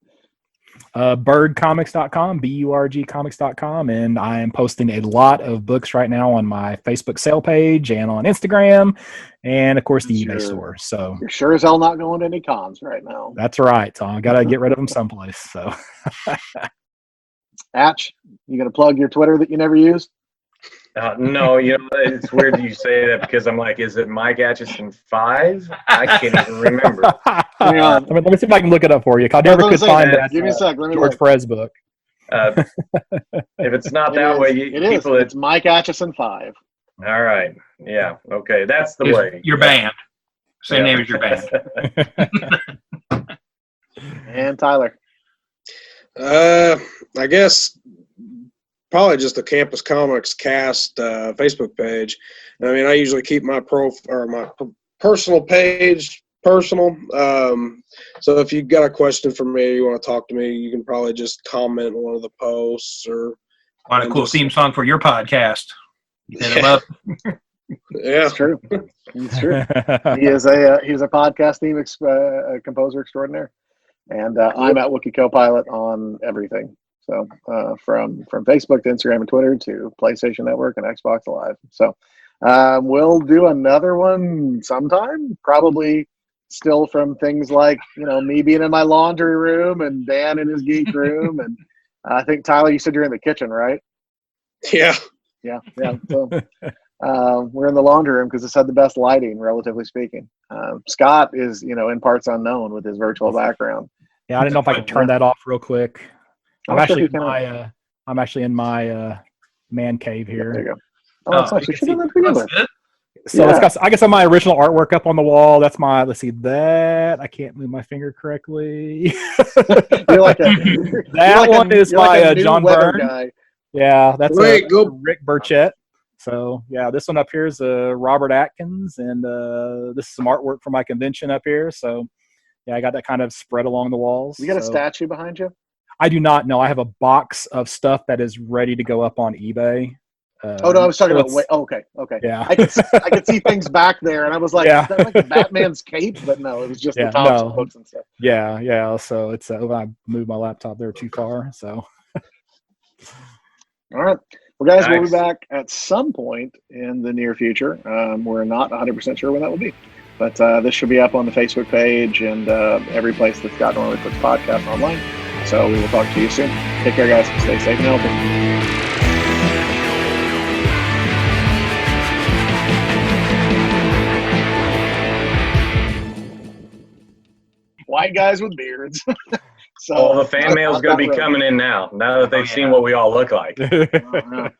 Burgcomics.com, BURGcomics.com, and I am posting a lot of books right now on my Facebook sale page and on Instagram, and of course the eBay store. So you're sure as hell not going to any cons right now. That's right. So I got to get rid of them someplace. So, Atch, you gonna plug your Twitter that you never used? No, it's weird that you say that because I'm like, is it Mike Atchison 5? I can't even remember. Let me see if I can look it up for you. I never could find that. Give me a sec. Let me George Perez book. If it's not that way, It's Mike Atchison 5. All right. Yeah. Okay. That's the way. Your band. Same name as your band. And Tyler. I guess probably just the Campus Comics Cast Facebook page. I mean, I usually keep my personal page personal. So if you've got a question for me, you want to talk to me, you can probably just comment on one of the posts or find a cool theme song for your podcast. Hit him up. Yeah, it's true. It's true. He's a podcast theme composer extraordinaire, and I'm at Wookiee Copilot on everything. So from Facebook to Instagram and Twitter to PlayStation Network and Xbox Live. So we'll do another one sometime, probably still from things like, me being in my laundry room and Dan in his geek room. And I think, Tyler, you said you're in the kitchen, right? Yeah. Yeah. So we're in the laundry room because it's had the best lighting, relatively speaking. Scott is, in parts unknown with his virtual background. Yeah, I didn't know if I could turn that off real quick. I'm actually in my man cave here. There you go. Oh, that's nice. You should have done that together. So I guess on my original artwork up on the wall, that's my, let's see, that, I can't move my finger correctly. You're like my John Byrne. Guy. Yeah, that's go Rick Burchett. So, yeah, this one up here is Robert Atkins, and this is some artwork for my convention up here. So, yeah, I got that kind of spread along the walls. You got a statue behind you? I do not know. I have a box of stuff that is ready to go up on eBay. I was talking about. Okay. Yeah, I could see things back there, and I was like, "Is that like Batman's cape?" But no, it was just the tops of books and stuff. Yeah. So it's I moved my laptop there too far. So. All right. Well, guys, we'll be back at some point in the near future. We're not 100% sure when that will be, but this should be up on the Facebook page and every place that's normally puts podcasts online. So we will talk to you soon. Take care, guys. Stay safe and healthy. White guys with beards. So the fan mail is going to be coming in now that they've seen what we all look like. Oh, no.